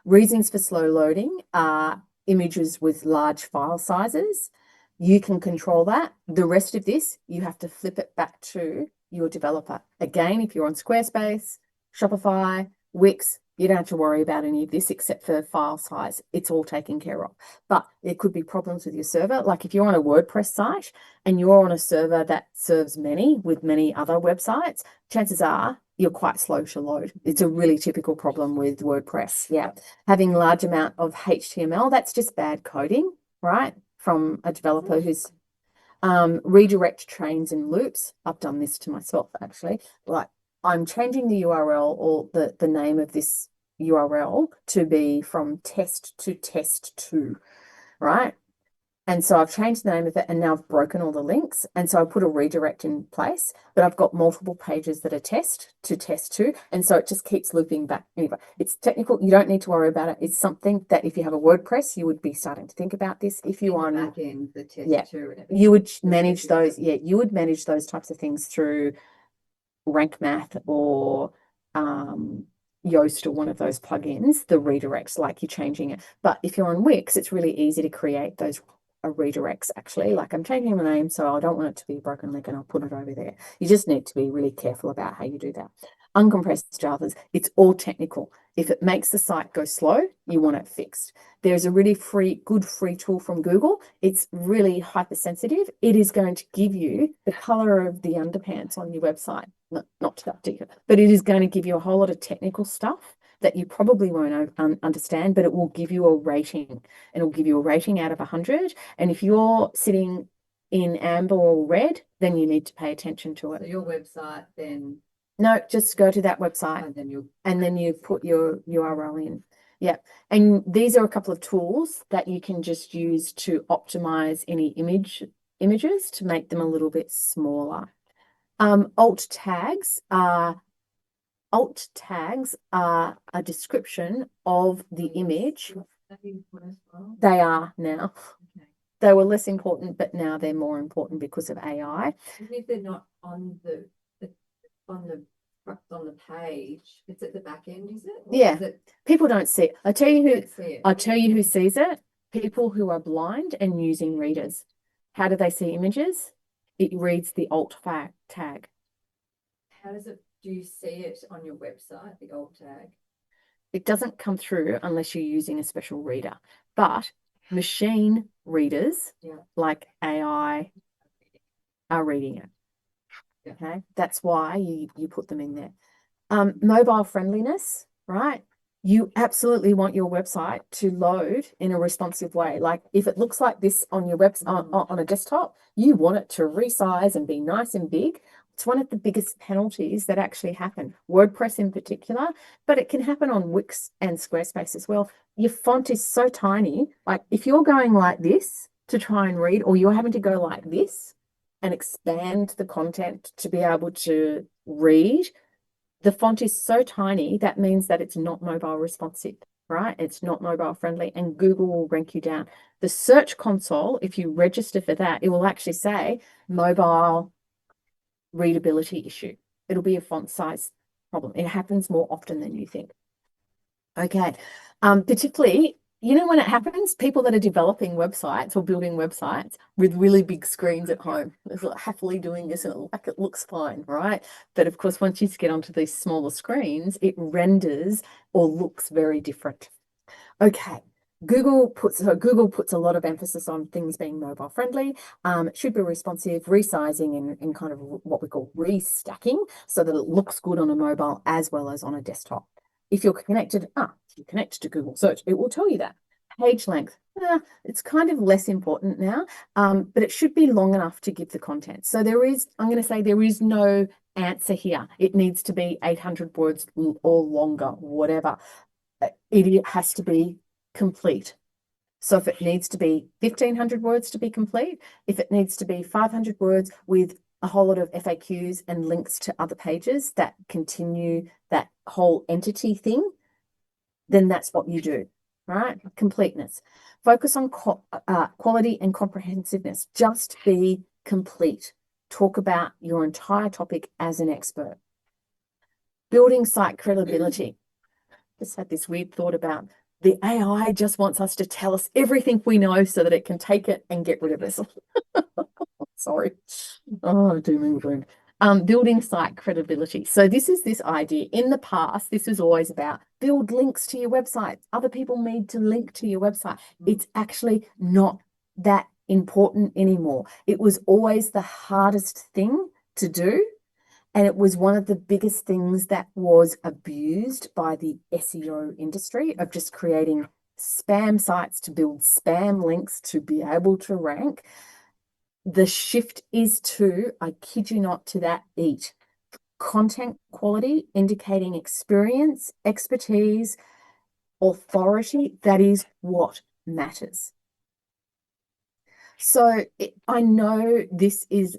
Reasons for slow loading are images with large file sizes. You can control that. The rest of this, you have to flip it back to your developer. Again, if you're on Squarespace, Shopify, Wix, you don't have to worry about any of this except for file size. It's all taken care of. But there could be problems with your server. Like if you're on a WordPress site and you're on a server that serves many other websites, chances are you're quite slow to load. It's a really typical problem with WordPress. Yeah. Having large amount of HTML, that's just bad coding, right? From a developer who's redirect trains and loops. I've done this to myself actually. Like I'm changing the URL or the name of this URL to be from test to test 2, right? And so I've changed the name of it and now I've broken all the links. And so I put a redirect in place, but I've got multiple pages that are test to test 2. And so it just keeps looping back. Anyway, it's technical. You don't need to worry about it. It's something that if you have a WordPress, you would be starting to think about this. If you are
back in the test
yeah,
2 and
you would
everything.
manage those. Yeah, you would manage those types of things through Rank Math or Yoast or one of those plugins, the redirects, like you're changing it. But if you're on Wix, it's really easy to create those redirects actually. Like I'm changing the name, so I don't want it to be a broken link and I'll put it over there. You just need to be really careful about how you do that. Uncompressed Javas, it's all technical. If it makes the site go slow, you want it fixed. There's a really good free tool from Google. It's really hypersensitive. It is going to give you the color of the underpants on your website. Not to that particular, but it is going to give you a whole lot of technical stuff that you probably won't understand, but it will give you a rating. And it'll give you a rating out of 100. And if you're sitting in amber or red, then you need to pay attention to it.
So your website then.
No, just go to that website
And then
you put your URL in. Yeah. And these are a couple of tools that you can just use to optimize any images to make them a little bit smaller. Alt tags are a description of the image. They are now.
Okay.
They were less important, but now they're more important because of AI.
Even if they're not on the page, it's at the back end, is it? Or
Yeah.
is it,
People don't see it. I'll tell you
don't see it?
who sees it. People who are blind and using readers. How do they see images? It reads the alt tag.
How does it, do you see it on your website, the alt tag?
It doesn't come through unless you're using a special reader. But machine readers, like AI, are reading it.
Yeah.
Okay, that's why you put them in there. Mobile friendliness, right? you absolutely want your website to load in a responsive way. Like if it looks like this on your website on a desktop, you want it to resize and be nice and big. It's one of the biggest penalties that actually happen, WordPress in particular, but it can happen on Wix and Squarespace as well. Your font is so tiny. Like if you're going like this to try and read, or you're having to go like this and expand the content to be able to read, the font is so tiny, that means that it's not mobile responsive, right? It's not mobile friendly, and Google will rank you down. The Search Console, if you register for that, it will actually say mobile readability issue. It'll be a font size problem. It happens more often than you think. Okay. Particularly, you know, when it happens, people that are developing websites or building websites with really big screens at home, they're happily doing this and it looks fine, right? But of course, once you get onto these smaller screens, it renders or looks very different. Okay. Google puts a lot of emphasis on things being mobile friendly. It should be responsive, resizing, and kind of what we call restacking so that it looks good on a mobile as well as on a desktop. If you're connected to Google Search, it will tell you that. Page length, it's kind of less important now, but it should be long enough to give the content. So I'm going to say there is no answer here. It needs to be 800 words or longer, whatever. It has to be complete. So if it needs to be 1,500 words to be complete, if it needs to be 500 words with a whole lot of FAQs and links to other pages that continue that whole entity thing, then that's what you do, right? Completeness. Focus on quality and comprehensiveness. Just be complete. Talk about your entire topic as an expert. Building site credibility. Just had this weird thought about the AI just wants us to tell us everything we know so that it can take it and get rid of us. Sorry. Oh, doom and gloom. Building site credibility. So this idea. In the past, this was always about build links to your website. Other people need to link to your website. It's actually not that important anymore. It was always the hardest thing to do. And it was one of the biggest things that was abused by the SEO industry of just creating spam sites to build spam links to be able to rank. The shift is to, I kid you not, to that EAT. Content quality, indicating experience, expertise, authority. That is what matters. So I know this is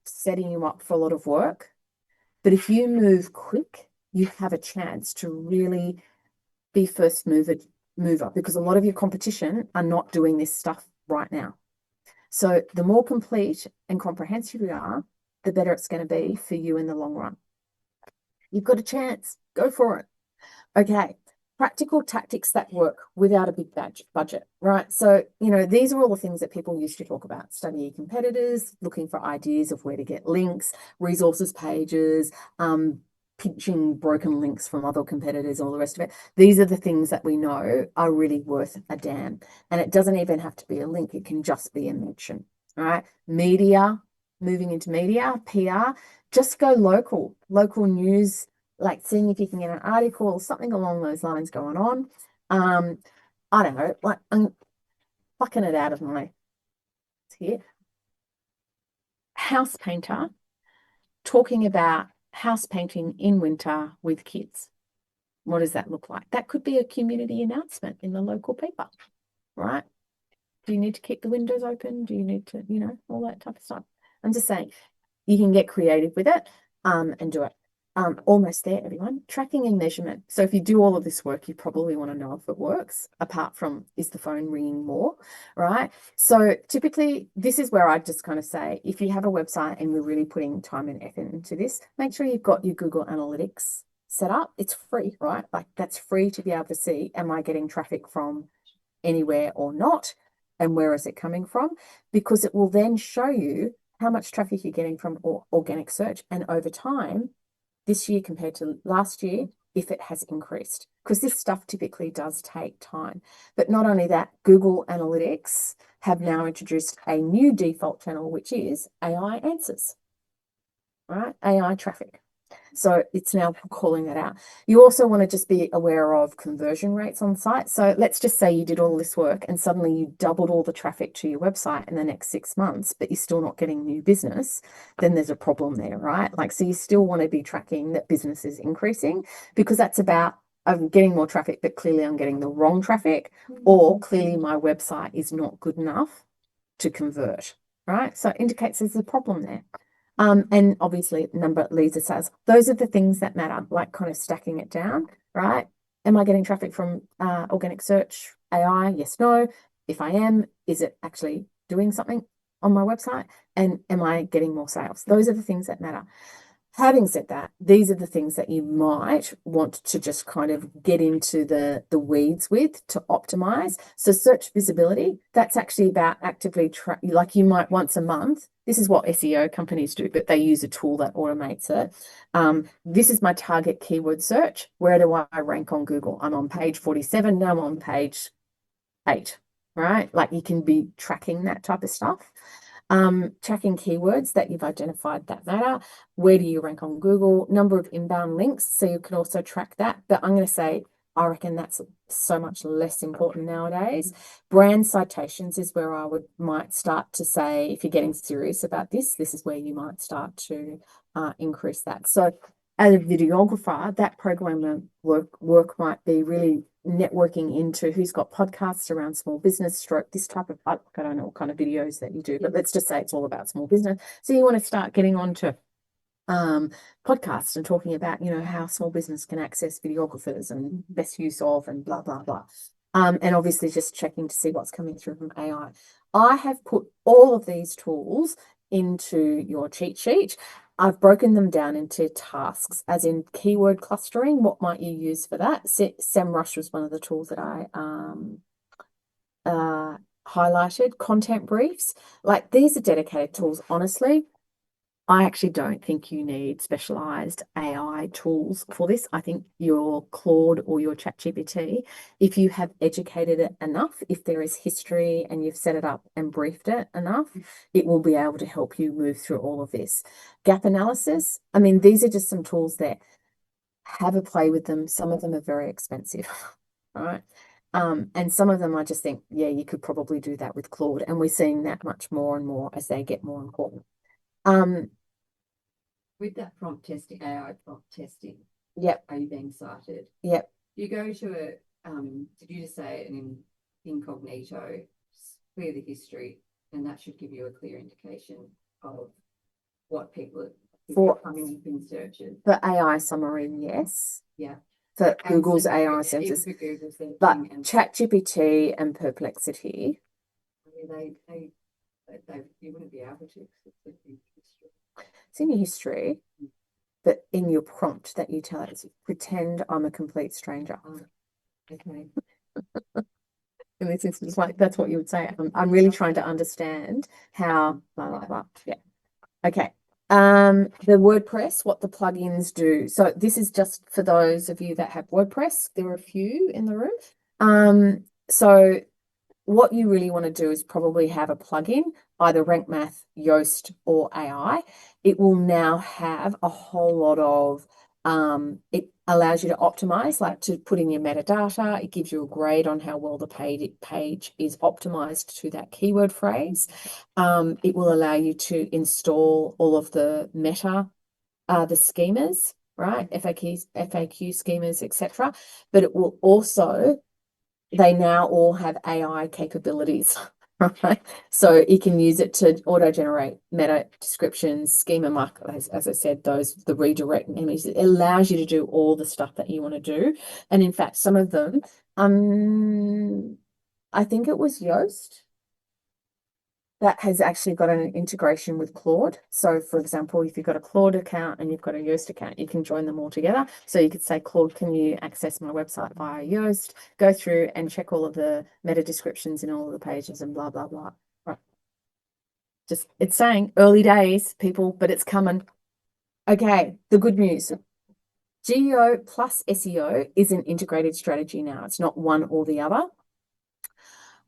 setting you up for a lot of work. But if you move quick, you have a chance to really be first mover, because a lot of your competition are not doing this stuff right now. So the more complete and comprehensive you are, the better it's going to be for you in the long run. You've got a chance. Go for it. Okay. Practical tactics that work without a big budget, right? So, you know, these are all the things that people used to talk about. Study your competitors, looking for ideas of where to get links, resources pages, pinching broken links from other competitors, all the rest of it. These are the things that we know are really worth a damn. And it doesn't even have to be a link. It can just be a mention, all right? Media, moving into media, PR, just go local news, like seeing if you can get an article or something along those lines going on. I don't know, like I'm plucking it out of my head. House painter talking about house painting in winter with kids. What does that look like? That could be a community announcement in the local paper, right? Do you need to keep the windows open? Do you need to, you know, all that type of stuff? I'm just saying you can get creative with it and do it. Almost there, everyone. Tracking and measurement. So if you do all of this work, you probably want to know if it works, apart from is the phone ringing more, right? So typically, this is where I just kind of say, if you have a website and you're really putting time and effort into this, make sure you've got your Google Analytics set up. It's free, right? Like that's free to be able to see, am I getting traffic from anywhere or not? And where is it coming from? Because it will then show you how much traffic you're getting from organic search. And over time, this year compared to last year, if it has increased, because this stuff typically does take time. But not only that, Google Analytics have now introduced a new default channel, which is AI answers, right? AI traffic. So it's now calling that out. You also want to just be aware of conversion rates on site. So let's just say you did all this work and suddenly you doubled all the traffic to your website in the next 6 months, but you're still not getting new business, then there's a problem there, right? Like, so you still want to be tracking that business is increasing, because that's about, I'm getting more traffic, but clearly I'm getting the wrong traffic, or clearly my website is not good enough to convert, right? So it indicates there's a problem there. And obviously number leads to sales. Those are the things that matter, like kind of stacking it down, right? Am I getting traffic from organic search, AI? Yes, no. If I am, is it actually doing something on my website? And am I getting more sales? Those are the things that matter. Having said that, these are the things that you might want to just kind of get into the weeds with to optimize. So search visibility, that's actually about actively like you might once a month. This is what SEO companies do, but they use a tool that automates it. This is my target keyword search. Where do I rank on Google? I'm on page 47. Now I'm on page 8, right? Like you can be tracking that type of stuff. Tracking keywords that you've identified that matter. Where do you rank on Google? Number of inbound links. So you can also track that. But I'm going to say, I reckon that's so much less important nowadays. Brand citations is where I might start to say, if you're getting serious about this, this is where you might start to increase that. So as a videographer, that program work might be really networking into who's got podcasts around small business stroke, this type of, I don't know what kind of videos that you do, but let's just say it's all about small business. So you want to start getting onto podcasts and talking about, you know, how small business can access videographers and best use of and blah, blah, blah. And obviously just checking to see what's coming through from AI. I have put all of these tools into your cheat sheet. I've broken them down into tasks, as in keyword clustering. What might you use for that? SEMrush was one of the tools that I highlighted. Content briefs, like these are dedicated tools. Honestly, I actually don't think you need specialized AI tools for this. I think your Claude or your ChatGPT, if you have educated it enough, if there is history and you've set it up and briefed it enough, it will be able to help you move through all of this. Gap analysis, I mean, these are just some tools that have a play with them. Some of them are very expensive, right? And some of them I just think, yeah, you could probably do that with Claude. And we're seeing that much more and more as they get more important.
With that prompt testing, AI prompt testing,
Yep.
are you being cited?
Yep.
You go to a, did you just say an incognito, clear the history, and that should give you a clear indication of what people are coming up in searches.
For AI summary, yes.
Yeah.
For
And
Google's
so
AI
even
sensors.
for Google searching
But
and
ChatGPT and Perplexity,
I mean, you wouldn't be able to, 'cause it's a huge history.
it's in your history, but in your prompt that you tell it, pretend I'm a complete stranger.
Okay.
In this instance, like that's what you would say. I'm really trying to understand how blah blah blah. Yeah. Okay. The WordPress, what the plugins do. So this is just for those of you that have WordPress. There are a few in the room. So what you really want to do is probably have a plugin, either Rank Math, Yoast, or AI. It will now have a whole lot of it allows you to optimize, like to put in your metadata. It gives you a grade on how well the page is optimized to that keyword phrase. It will allow you to install all of the meta, the schemas, right? FAQ schemas, etc. But it will also, they now all have AI capabilities, right? So you can use it to auto-generate meta descriptions, schema mark, as I said, the redirect images. It allows you to do all the stuff that you want to do. And in fact, some of them, I think it was Yoast that has actually got an integration with Claude. So for example, if you've got a Claude account and you've got a Yoast account, you can join them all together. So you could say, Claude, can you access my website via Yoast? Go through and check all of the meta descriptions in all of the pages and blah, blah, blah. Right. Just, it's saying early days, people, but it's coming. Okay, the good news. Geo plus SEO is an integrated strategy now. It's not one or the other.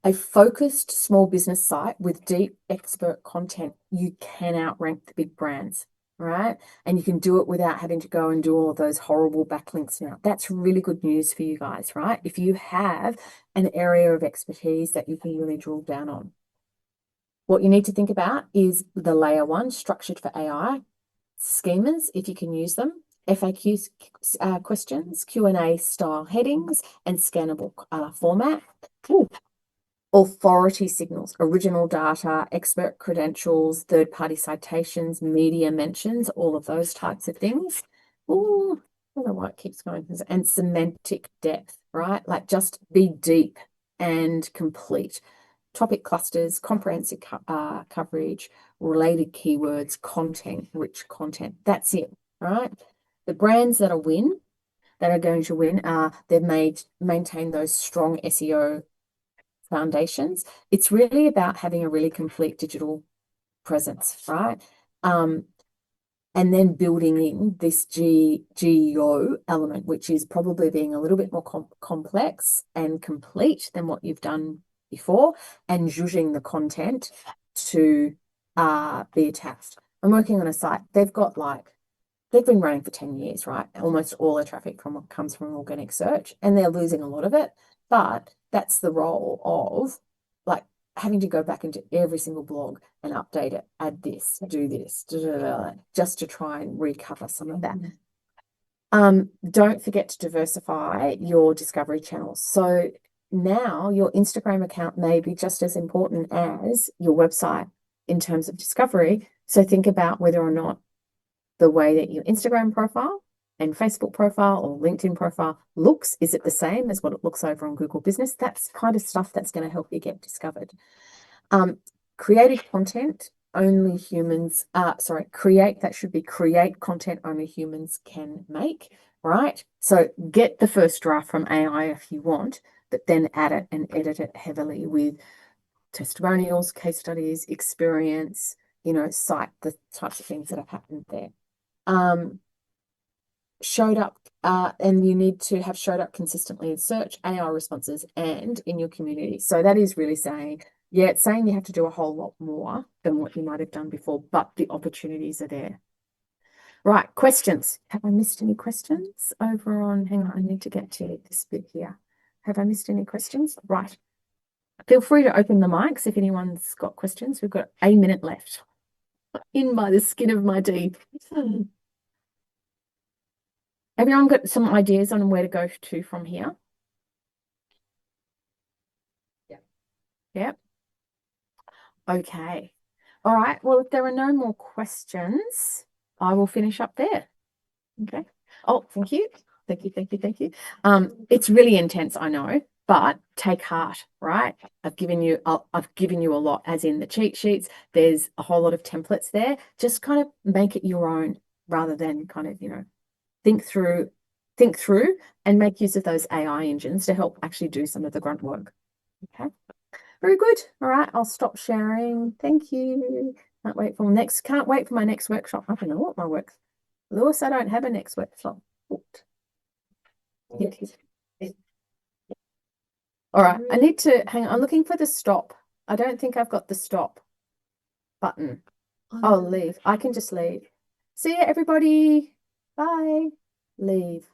A focused small business site with deep expert content, you can outrank the big brands, right? And you can do it without having to go and do all of those horrible backlinks now. That's really good news for you guys, right? If you have an area of expertise that you can really drill down on. What you need to think about is the layer one, structured for AI, schemas, if you can use them, FAQ questions, Q&A style headings, and scannable format. Ooh. Authority signals, original data, expert credentials, third-party citations, media mentions, all of those types of things. Ooh, I don't know why it keeps going. And semantic depth, right? Like just be deep and complete. Topic clusters, comprehensive coverage, related keywords, content, rich content. That's it, right? The brands that are going to win are they've maintained those strong SEO foundations. It's really about having a really complete digital presence, right? And then building in this GEO element, which is probably being a little bit more complex and complete than what you've done before, and zhuzhing the content to be attached. I'm working on a site. They've been running for 10 years, right? Almost all the traffic comes from organic search, and they're losing a lot of it. But that's the role of like having to go back into every single blog and update it, add this, do this, just to try and recover some of that. Don't forget to diversify your discovery channels. So now your Instagram account may be just as important as your website in terms of discovery. So think about whether or not the way that your Instagram profile and Facebook profile or LinkedIn profile looks, is it the same as what it looks over on Google Business? That's kind of stuff that's going to help you get discovered. Creative content only humans, create content only humans can make, right? So get the first draft from AI if you want, but then add it and edit it heavily with testimonials, case studies, experience, cite the types of things that have happened there. Showed up, and you need to have showed up consistently in search, AI responses, and in your community. So that is really saying, yeah, it's saying you have to do a whole lot more than what you might have done before, but the opportunities are there. Right, questions. Have I missed any questions over on, hang on, I need to get to this bit here. Have I missed any questions? Right. Feel free to open the mics if anyone's got questions. We've got a minute left. In by the skin of my teeth. Everyone got some ideas on where to go to from here?
Yeah.
Yep. Okay. All right. Well, if there are no more questions, I will finish up there. Okay. Oh, thank you. Thank you, thank you, thank you. It's really intense, I know, but take heart, right? I've given you a lot, as in the cheat sheets. There's a whole lot of templates there. Just kind of make it your own rather than kind of, think through and make use of those AI engines to help actually do some of the grunt work. Okay. Very good. All right. I'll stop sharing. Thank you. Can't wait for my next workshop. I don't know what my work. Lewis, I don't have a next workshop. All right. I need to hang on. I'm looking for the stop. I don't think I've got the stop button. Oh, leave. I can just leave. See you, everybody. Bye. Leave.